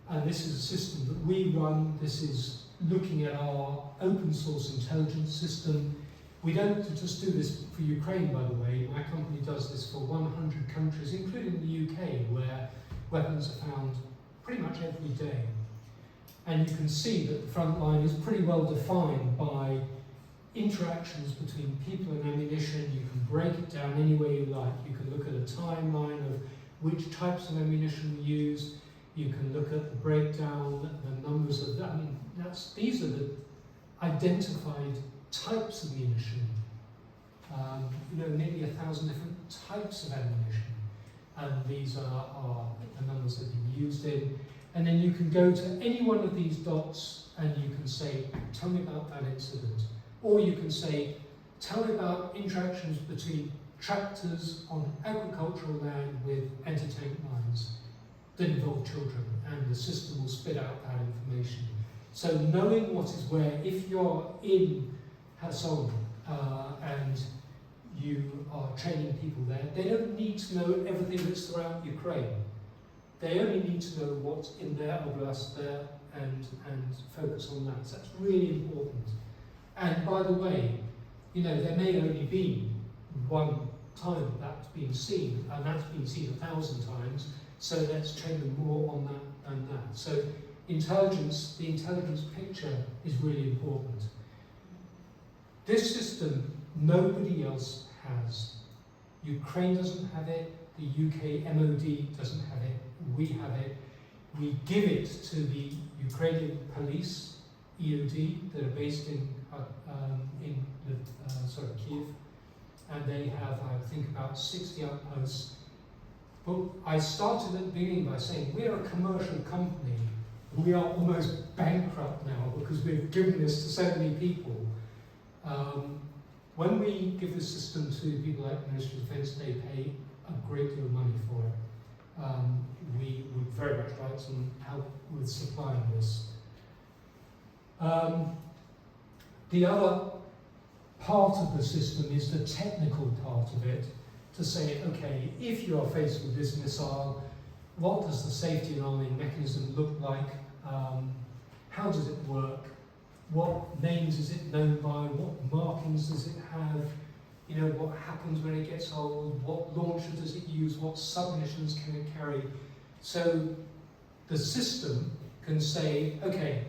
and this is a system that we run. This is looking at our open source intelligence system. We don't just do this for Ukraine, by the way. My company does this for 100 countries, including the UK, where weapons are found pretty much every day. And you can see that the front line is pretty well defined by interactions between people and ammunition. You can break it down any way you like. You can look at a timeline of which types of ammunition we use. You can look at the breakdown, the numbers of that. I mean, these are the identified types of munition. Nearly 1,000 different types of ammunition. And these are the numbers that have been used in. And then you can go to any one of these dots and you can say, tell me about that incident. Or you can say, tell me about interactions between tractors on agricultural land with anti-tank mines that involve children, and the system will spit out that information. So knowing what is where, if you're in Kherson and you are training people there, they don't need to know everything that's throughout Ukraine. They only need to know what's in their oblast there and focus on that. So that's really important. And by the way, there may only be one time that's been seen, and that's been seen 1,000 times, so let's train them more on that than that. So the intelligence picture is really important. This system, nobody else has. Ukraine doesn't have it, the UK MOD doesn't have it, we have it. We give it to the Ukrainian police, EOD, that are based in Kiev, and they have, I think, about 60 outposts. But I started at the beginning by saying we're a commercial company. We are almost bankrupt now because we've given this to so many people. When we give the system to people like the Ministry of Defence, they pay a great deal of money for it. We would very much like some help with supplying this. The other part of the system is the technical part of it, to say, okay, if you are faced with this missile, what does the safety and arming mechanism look like? How does it work? What names is it known by? What markings does it have? What happens when it gets old? What launcher does it use? What submissions can it carry? So the system can say, okay,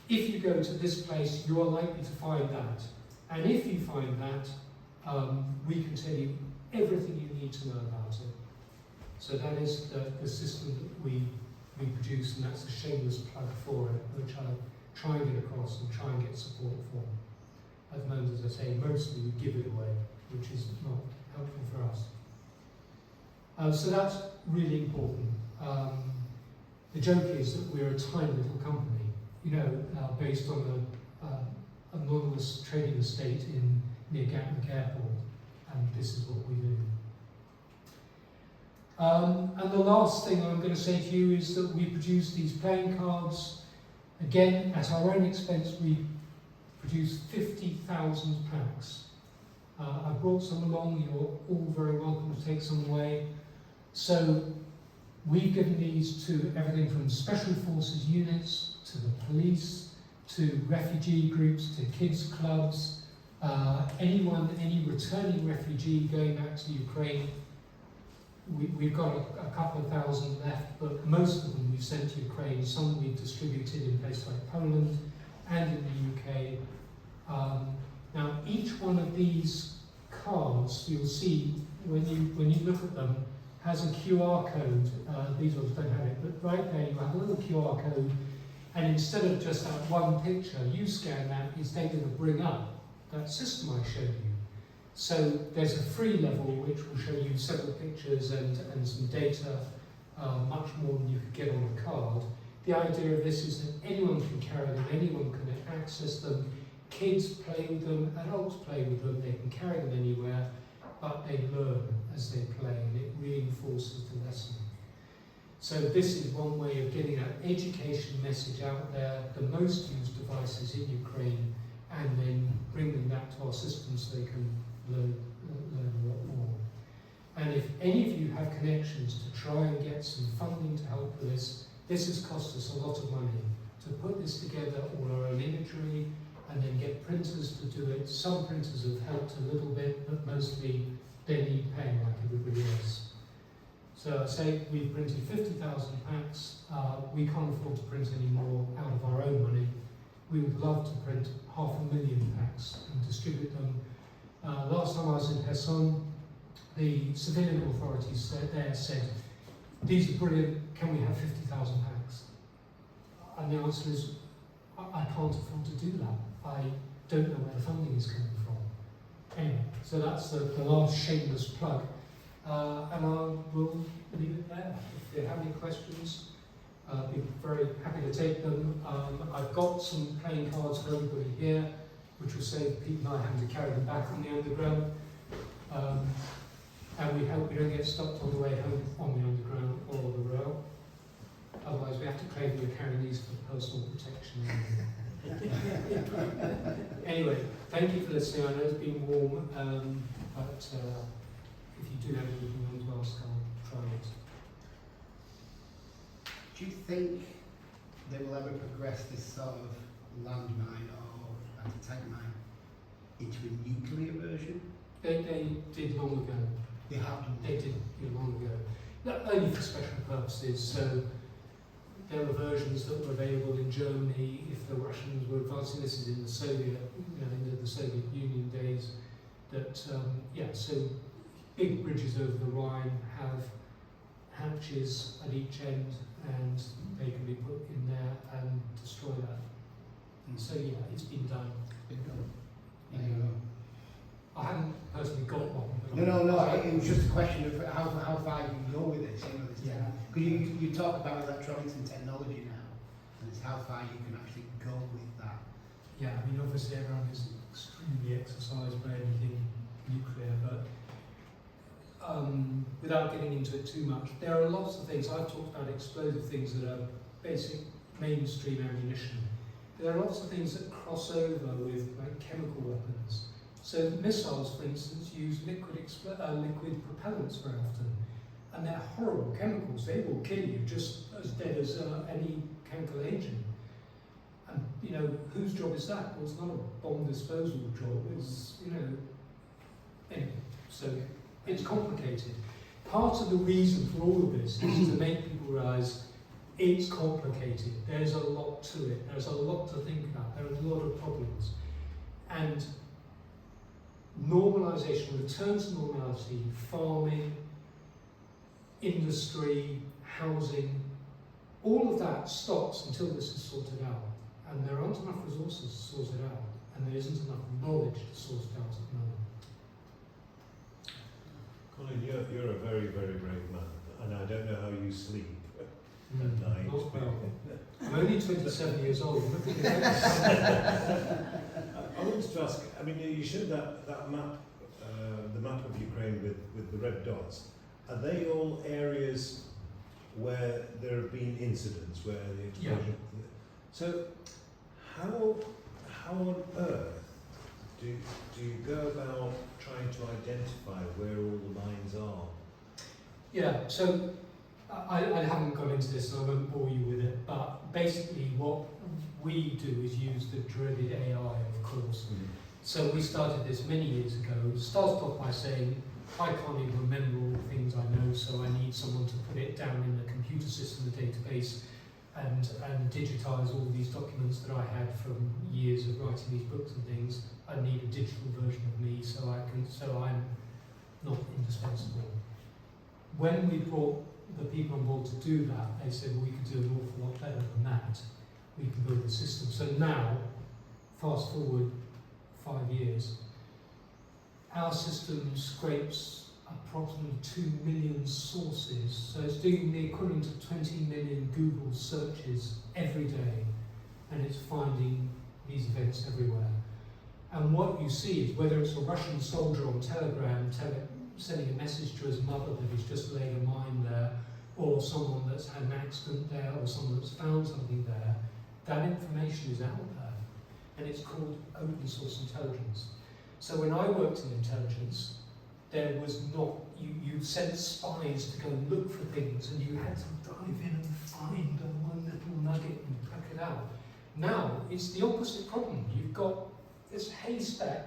if you go to this place, you are likely to find that. And if you find that, we can tell you everything you need to know about it. So that is the system that we produce, and that's a shameless plug for it, which I try and get across and try and get support for. At the moment, as I say, mostly we give it away, which is not helpful for us. So that's really important. The joke is that we're a tiny little company, based on a anonymous trading estate near Gatwick Airport, and this is what we do. And the last thing I'm going to say to you is that we produce these playing cards. Again, at our own expense, we produce 50,000 packs. I brought some along. You're all very welcome to take some away. So we've given these to everything from special forces units, to the police, to refugee groups, to kids clubs, any returning refugee going back to Ukraine. We've got a couple of thousand left, but most of them we've sent to Ukraine. Some we've distributed in places like Poland and in the UK. Now, each one of these cards, you'll see when you look at them, has a QR code. These ones don't have it, but right there you have a little QR code, and instead of just that one picture, you scan that, it's then going to bring up that system I showed you. So there's a free level which will show you several pictures and some data, much more than you could get on a card. The idea of this is that anyone can carry them, anyone can access them. Kids play with them, adults play with them, they can carry them anywhere, but they learn as they play and it reinforces the lesson. So this is one way of getting an education message out there, the most used devices in Ukraine, and then bring them back to our system so they can learn a lot more. And if any of you have connections to try and get some funding to help with this, this has cost us a lot of money to put this together, all our own imagery, and then get printers to do it. Some printers have helped a little bit, but mostly they need paying like everybody else. So I say we've printed 50,000 packs. We can't afford to print any more out of our own money. We would love to print 500,000 packs and distribute them. Last time I was in Kherson, the civilian authorities there said, these are brilliant, can we have 50,000 packs? And the answer is, I can't afford to do that. I don't know where the funding is coming from. Anyway, so that's the last shameless plug. And I will leave it there. If you have any questions, I'd be very happy to take them. I've got some playing cards for everybody here, which will save Pete and I having to carry them back on the underground. And we hope we don't get stopped on the way home on the underground or the rail. Otherwise we have to claim we're carrying these for personal protection. Anyway, thank you for listening. I know it's been warm, but if you do have anything you want to ask, I'll try it. Do you think they will ever progress this sort of landmine or anti-tank mine into a nuclear version? They did long ago. They have done. They did long ago. Not only for special purposes. So there were versions that were available in Germany if the Russians were advancing. This is in the Soviet, in the Soviet Union days. That so big bridges over the Rhine have hatches at each end, and they can be put in there and destroy that. And so it's been done. There you go. I haven't personally got one. No. It was just a question of how far you can go with this. Yeah. Because you talk about electronics and technology now, and it's how far you can actually go with that. Yeah, I mean, obviously everyone is extremely exercised by anything nuclear, but without getting into it too much, there are lots of things. I've talked about explosive things that are basic mainstream ammunition. There are lots of things that cross over with like chemical weapons. So missiles, for instance, use liquid propellants very often, and they're horrible chemicals. They will kill you just as dead as any chemical agent. And whose job is that? Well, it's not a bomb disposal job. It's anyway. So it's complicated. Part of the reason for all of this is to make people realise it's complicated. There's a lot to it. There's a lot to think about. There are a lot of problems, and normalisation, return to normality, farming, industry, housing, all of that stops until this is sorted out. And there aren't enough resources to sort it out, and there isn't enough knowledge to sort it out at the moment. Colin, you're a very, very brave man, and I don't know how you sleep at night. Not well. I'm only 27 years old. I wanted to ask, I mean, you showed that map, the map of Ukraine with the red dots. Are they all areas where there have been incidents, where the explosion... Yeah. So, how on earth do you go about trying to identify where all the mines are? Yeah, so I haven't gone into this and I won't bore you with it, but basically what we do is use the dreaded AI, of course. Mm-hmm. So we started this many years ago. Started off by saying, I can't even remember all the things I know, so I need someone to put it down in the computer system, the database, and digitise all these documents that I had from years of writing these books and things. I need a digital version of me so I'm not indispensable. When we brought the people on board to do that, they said, well, we could do an awful lot better than that. We can build a system. So now, fast forward 5 years, our system scrapes approximately 2 million sources, so it's doing the equivalent of 20 million Google searches every day, and it's finding these events everywhere. And what you see is whether it's a Russian soldier on Telegram sending a message to his mother that he's just laid a mine there, or someone that's had an accident there, or someone that's found something there, that information is out there. And it's called open source intelligence. So when I worked in intelligence, there was not, you sent spies to go and look for things, and you had to dive in and find one little nugget and pluck it out. Now, it's the opposite problem. You've got this haystack,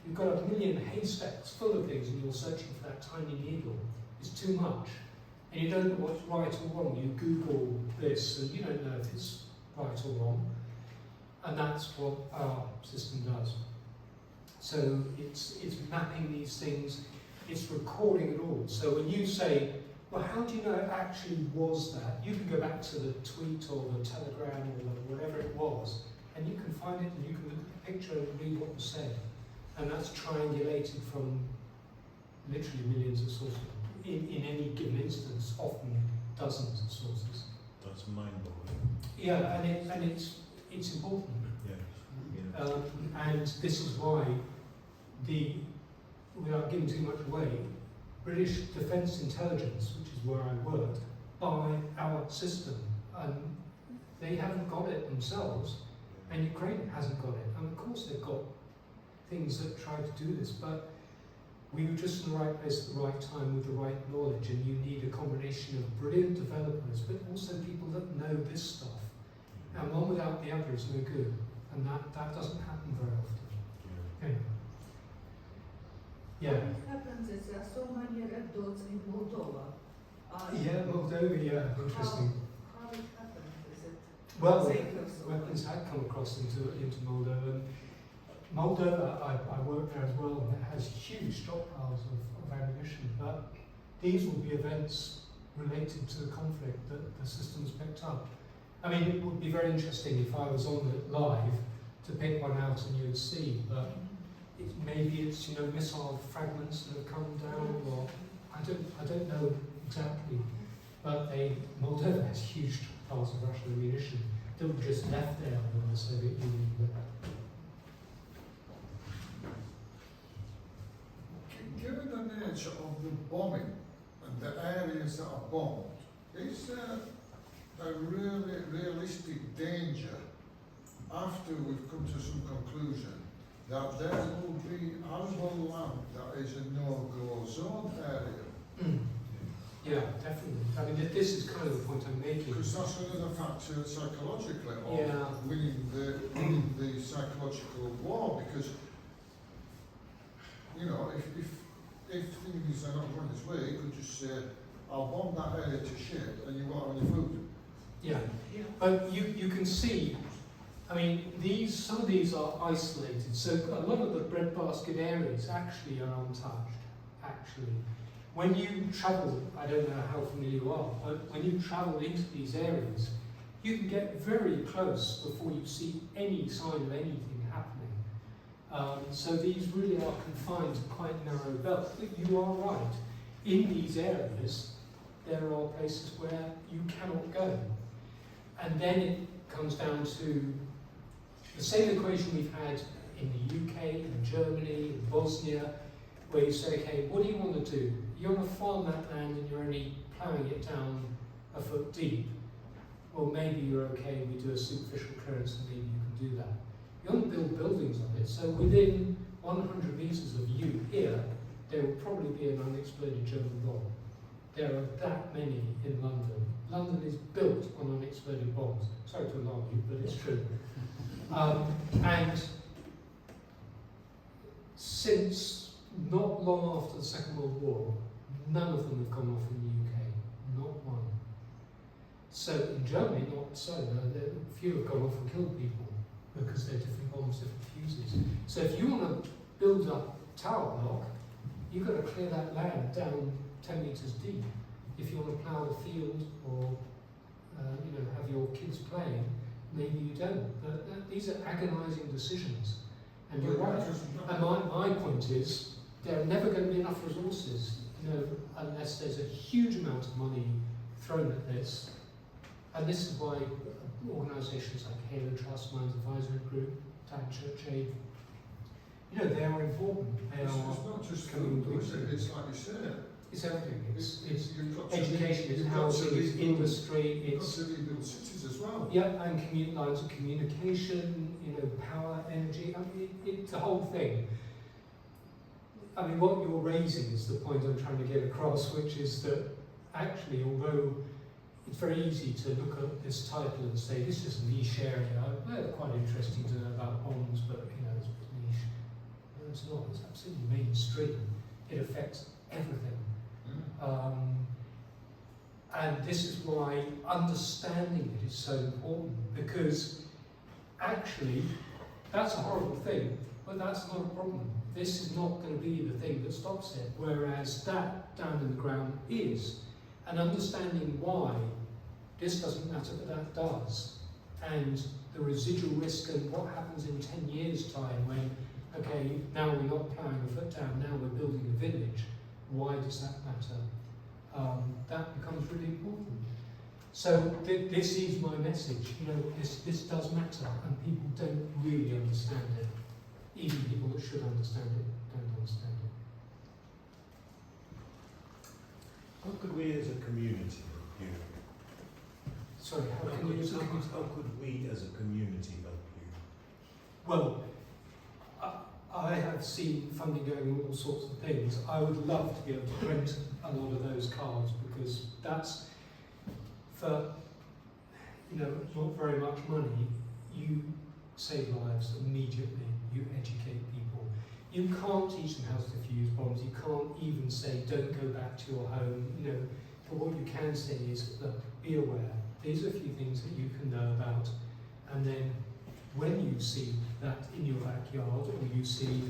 you've got a million haystacks full of things, and you're searching for that tiny needle. It's too much. And you don't know what's right or wrong. You Google this, and you don't know if it's right or wrong. And that's what our system does. So it's mapping these things, it's recording it all. So when you say, well, how do you know it actually was that? You can go back to the tweet or the telegram or whatever it was, and you can find it, and you can look at the picture and read what was said. And that's triangulated from literally millions of sources. In any given instance, often dozens of sources. That's mind-boggling. Yeah, and it's important. Yeah. And this is why without giving too much away, British Defence Intelligence, which is where I worked, buy our system, and they haven't got it themselves, and Ukraine hasn't got it. And of course they've got things that try to do this, but we were just in the right place at the right time with the right knowledge, and you need a combination of brilliant developers, but also people that know this stuff. And one without the other is no good, and that doesn't happen very often. Anyway. Yeah. What happens is there are so many red dots in Moldova. Yeah, Moldova, yeah, interesting. How it happens? Is it Well, safe or so? weapons had come across into Moldova. Moldova, I worked there as well, and it has huge stockpiles of ammunition, but these will be events related to the conflict that the system's picked up. I mean, it would be very interesting if I was on it live to pick one out and you'd see, but maybe it's missile fragments that have come down, or I don't know exactly. But Moldova has huge stockpiles of Russian ammunition that were just left there when the Soviet Union left. Given the nature of the bombing and the areas that are bombed, is there a really realistic danger after we've come to some conclusion that there will be arable land that is a no-go zone area? Yeah, definitely. I mean, this is kind of the point I'm making. Because that's another factor psychologically of Yeah. winning the psychological war, because if things are not going this way, you could just say, I'll bomb that area to shit and you won't have any food. Yeah, Yeah. but you can see, I mean, some of these are isolated, so a lot of the breadbasket areas actually are untouched, actually. When you travel, I don't know how familiar you are, but when you travel into these areas, you can get very close before you see any sign of anything happening. So these really are confined to quite narrow belts. But you are right. In these areas, there are places where you cannot go. And then it comes down to the same equation we've had in the UK, in Germany, in Bosnia, where you say, okay, what do you want to do? You want to farm that land and you're only ploughing it down a foot deep. Well, maybe you're okay, we do a superficial clearance and maybe you can do that. You want to build buildings on it, so within 100 metres of you here, there will probably be an unexploded German bomb. There are that many in London. London is built on unexploded bombs. Sorry to alarm you, but it's true. And since not long after the Second World War, none of them have gone off in the UK, not one. So in Germany, not so. A few have gone off and killed people because they're different bombs, different fuses. So if you want to build a tower block, you've got to clear that land down 10 metres deep. If you want to plough the field or have your kids playing, maybe you don't. But these are agonising decisions. And you're right. And my point is, there are never going to be enough resources, unless there's a huge amount of money thrown at this. And this is why organisations like Halo Trust, Mines Advisory Group, Town Church Aid, they are important. They It's are not just food, though, is it? It's like you said. It's everything. It's You've got to education, it's you've got to housing, it's rebuild- industry, You've got it's to rebuild cities as well. and lines of communication, power, energy. I mean, it's the whole thing. I mean, what you're raising is the point I'm trying to get across, which is that actually, although it's very easy to look at this title and say this is a niche area, well, quite interesting to know about bonds, but it's a bit niche. No, it's not. It's absolutely mainstream. It affects everything. And this is why understanding it is so important, because actually that's a horrible thing, but that's not a problem. This is not going to be the thing that stops it, whereas that down in the ground is. And understanding why this doesn't matter, but that does. And the residual risk and what happens in 10 years' time when, okay, now we're not ploughing a foot down, now we're building a village. Why does that matter? That becomes really important. So this is my message. This does matter, and people don't really understand it. Even people that should understand it don't understand it. How could we as a community help you? Sorry, how can you help me? How could we as a community help you? Well, I have seen funding going in all sorts of things. I would love to be able to print a lot of those cards, because that's for not very much money. You save lives immediately. You educate people. You can't teach them how to diffuse bombs. You can't even say don't go back to your home. But what you can say is, look, be aware. These are a few things that you can know about, and then when you see that in your backyard, or you see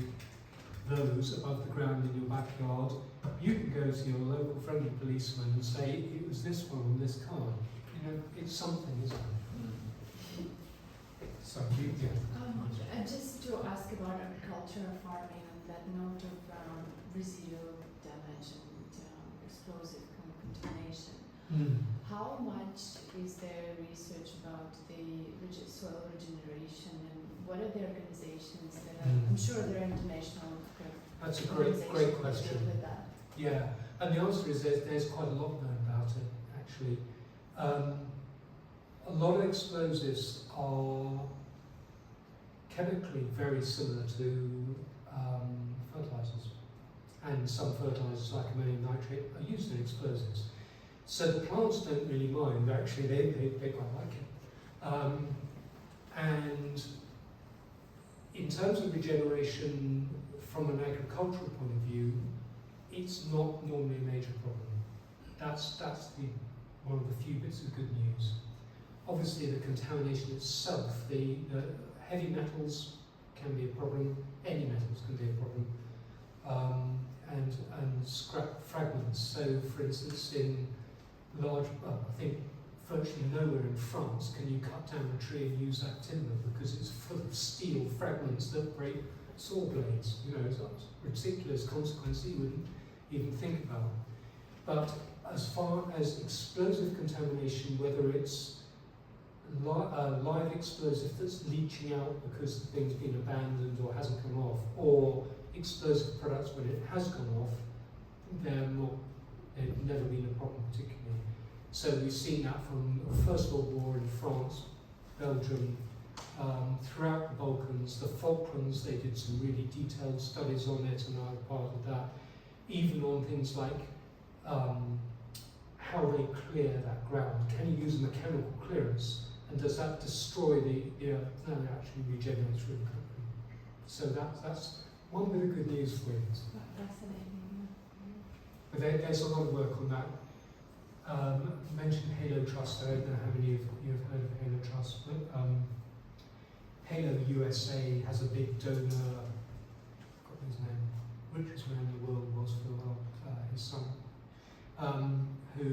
those above the ground in your backyard, you can go to your local friendly policeman and say, it was this one on this card. It's something, isn't it? So, just to ask about agriculture and farming and that note of residual damage and explosive contamination. How much is there research about the soil regeneration, and what are the organizations that are, I'm sure there are international that's a organizations great that question. deal with that. Yeah, and the answer is there's quite a lot known about it, actually. A lot of explosives are chemically very similar to fertilizers, and some fertilizers like ammonium nitrate are used in explosives. So the plants don't really mind, actually they quite like it. And in terms of regeneration from an agricultural point of view, it's not normally a major problem. That's one of the few bits of good news. Obviously the contamination itself, the heavy metals can be a problem, any metals can be a problem, and scrap fragments. So for instance in large, I think virtually nowhere in France can you cut down a tree and use that timber, because it's full of steel fragments that break saw blades. It's a ridiculous consequence that you wouldn't even think about. But as far as explosive contamination, whether it's live explosive that's leaching out because the thing's been abandoned or hasn't come off, or explosive products when it has gone off, they've never been a problem particularly. So we've seen that from the First World War in France, Belgium, throughout the Balkans, the Falklands, they did some really detailed studies on it, and I was part of that. Even on things like how they clear that ground. Can you use a mechanical clearance? And does that destroy the earth? No, it actually regenerates really quickly. So that's one bit of good news for you. Fascinating. But there's a lot of work on that. You mentioned Halo Trust. I don't know how many of you have heard of Halo Trust, but Halo USA has a big donor, I've got his name, richest man in the world was for a while, his son, who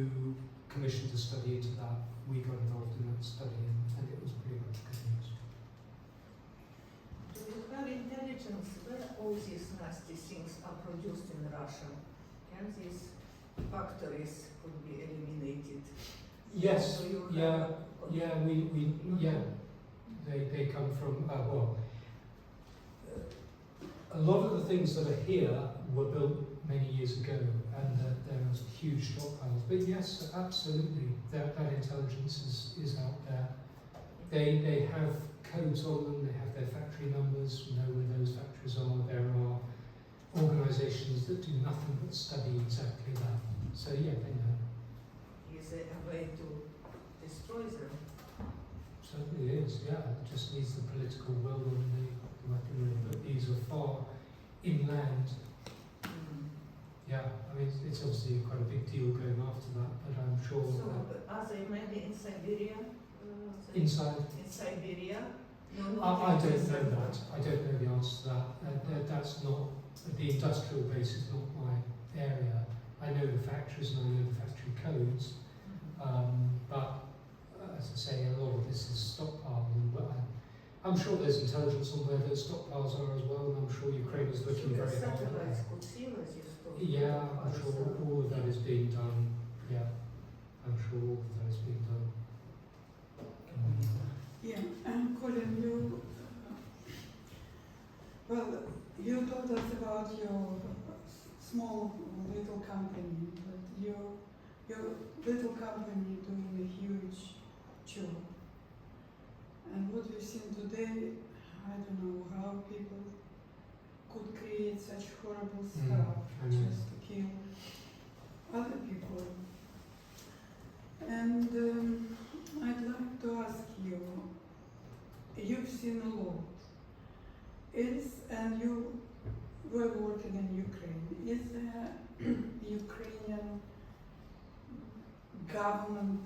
commissioned a study into that. We got involved in that study, and it was pretty much good news. Do you have intelligence where all these nasty things are produced in Russia, can these factories could be eliminated? Yes, Do you yeah, have- yeah, they come from, well, a lot of the things that are here were built many years ago, and there was huge stockpiles. But yes, absolutely, that intelligence is out there. They have codes on them, they have their factory numbers, we know where those factories are. There are organisations that do nothing but study exactly that. So yeah, they know. Is there a way to destroy them? Certainly is, yeah. It just needs the political will and the weaponry. But these are far inland. Yeah, I mean, it's obviously quite a big deal going after that, but I'm sure So that are they maybe in Siberia? inside, In Siberia? I don't know that. I don't know the answer to that. That's not, the industrial base is not my area. I know the factories and I know the factory codes, but as I say, a lot of this is stockpiling. But I'm sure there's intelligence on where those stockpiles are as well, and I'm sure Ukraine is looking very hard at Satellites that. could see where these stores Yeah, are. I'm sure all of that is being done. Yeah, I'm sure all of that is being done. Yeah, and Colin, you told us about your small little company, but your little company doing a huge job. And what we've seen today, I don't know how people could create such horrible stuff I know. just to kill other people. And I'd like to ask you, you've seen a lot. And you were working in Ukraine. Is there Ukrainian government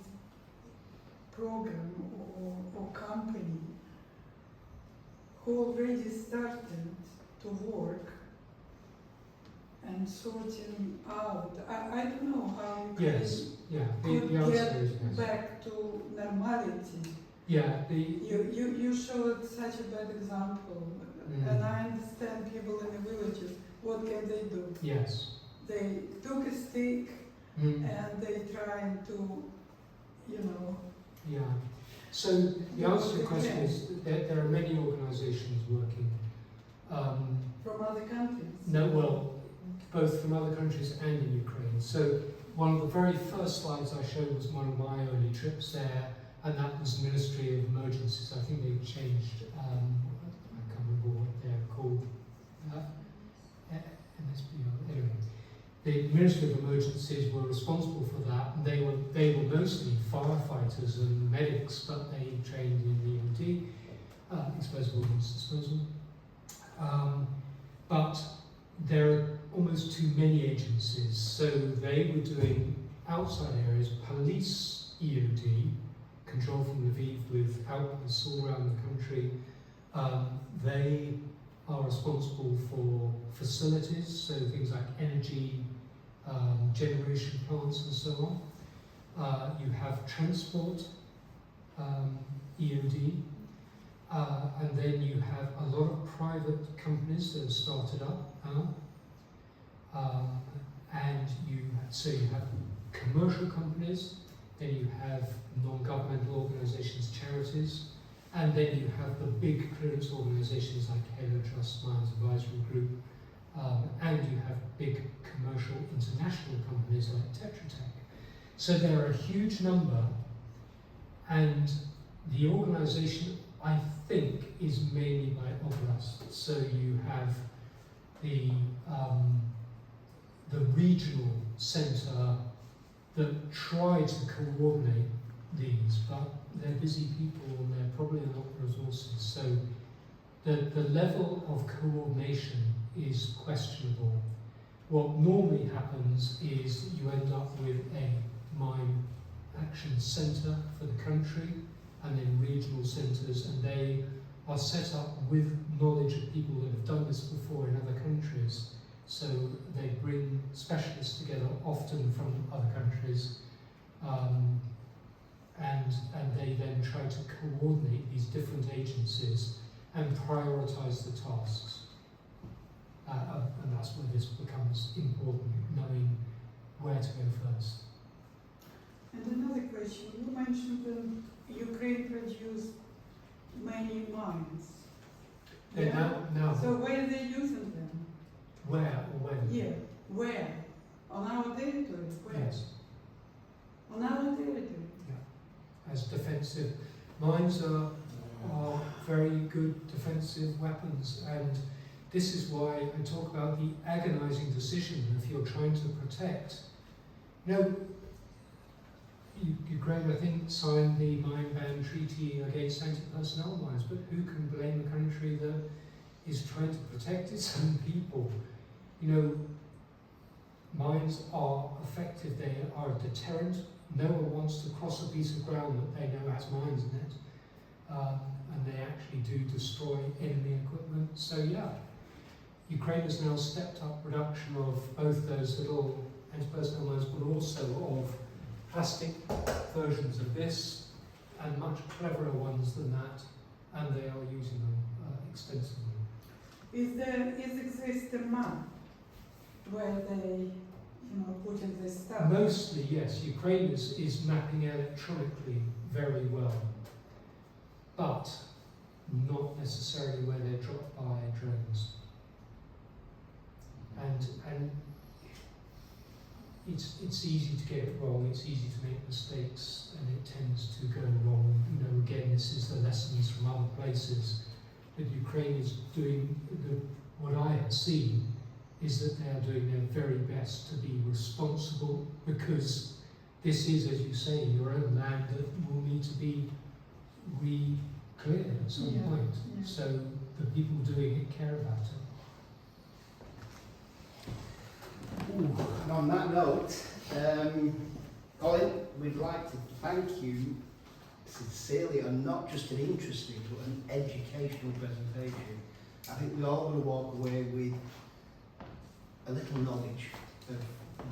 program or company who already started to work and sorting out? I don't know how Ukraine Yes, yeah, could the answer get is yes. back to normality. Yeah, You showed such a bad example, and I understand people in the villages, what can they do? yes. They took a stick and they trying to, Yeah. So the answer to your question is that there are many organisations working. from other countries. No, well, both from other countries and in Ukraine. So one of the very first slides I showed was one of my early trips there, and that was Ministry of Emergencies. I think they've changed. I can't remember what they're called. Anyway, the Ministry of Emergencies were responsible for that, and they were mostly firefighters and medics, but they trained in EOD, explosive ordnance disposal. But there are almost too many agencies, so they were doing outside areas, police EOD, control from Lviv with outposts all around the country. They are responsible for facilities, so things like energy, generation plants and so on. You have transport, EOD, and then you have a lot of private companies that have started up now. And you have commercial companies, then you have non-governmental organisations, charities, and then you have the big clearance organisations like Halo Trust, Mines Advisory Group, and you have big commercial international companies like Tetra Tech. So there are a huge number, and the organisation, I think, is mainly by oblast. So you have the regional centre that try to coordinate these, but they're busy people and they're probably not resources. So the level of coordination is questionable. What normally happens is you end up with a mine action centre for the country, and then regional centres, and they are set up with knowledge of people that have done this before in other countries. So they bring specialists together, often from other countries, and they then try to coordinate these different agencies and prioritise the tasks. that's where this becomes important, knowing where to go first. And another question, you mentioned that Ukraine produced many mines. Then now So where are they using them? where or when? Here. Where? On our territory? Where? Yes. On our territory. As defensive. Mines are very good defensive weapons, and this is why I talk about the agonizing decision if you're trying to protect. You know, Ukraine, I think, signed the mine ban treaty against anti-personnel mines, but who can blame a country that is trying to protect its own people? You know, mines are effective, they are a deterrent. No one wants to cross a piece of ground that they know has mines in it, and they actually do destroy enemy equipment. So yeah, Ukraine has now stepped up production of both those little anti-personnel mines, but also of plastic versions of this, and much cleverer ones than that, and they are using them extensively. Exist a map where they, put in this stuff? Mostly, yes. Ukraine is mapping electronically very well, but not necessarily where they're dropped by drones. And it's easy to get it wrong, it's easy to make mistakes, and it tends to go wrong. Again, this is the lessons from other places. That Ukraine is doing, what I have seen, is that they are doing their very best to be responsible, because this is, as you say, your own land that will need to be re-cleared at some point. Yeah. So the people doing it care about it. Ooh, and on that note, Colin, we'd like to thank you sincerely on not just an interesting but an educational presentation. I think we all want to walk away with a little knowledge of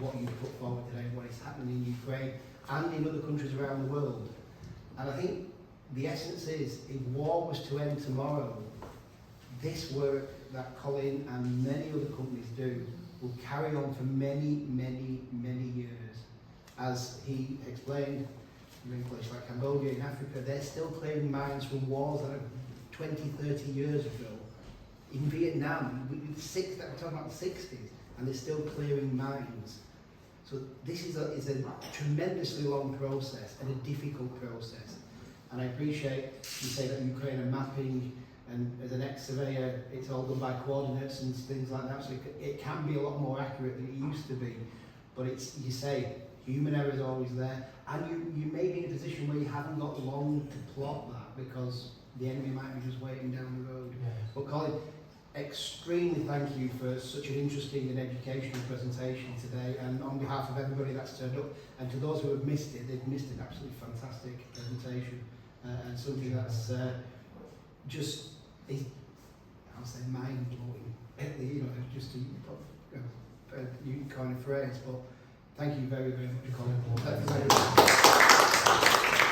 what you put forward today, what is happening in Ukraine and in other countries around the world. And I think the essence is, if war was to end tomorrow, this work that Colin and many other companies do will carry on for many, many, many years. As he explained, in places like Cambodia, in Africa, they're still clearing mines from wars that are 20, 30 years ago. In Vietnam, we're talking about the 60s, and they're still clearing mines. So this is a tremendously long process and a difficult process. And I appreciate you say that Ukraine are mapping, and as an ex-surveyor, it's all done by coordinates and things like that, so it can be a lot more accurate than it used to be. But it's, you say, human error is always there, and you may be in a position where you haven't got long to plot that, because the enemy might be just waiting down the road. Yes. But Colin, extremely thank you for such an interesting and educational presentation today, and on behalf of everybody that's turned up, and to those who have missed it, they've missed an absolutely fantastic presentation, and something that's just, I'll say mind-blowing, just a new kind of phrase, but thank you very, very much, Colin. Thank you very much.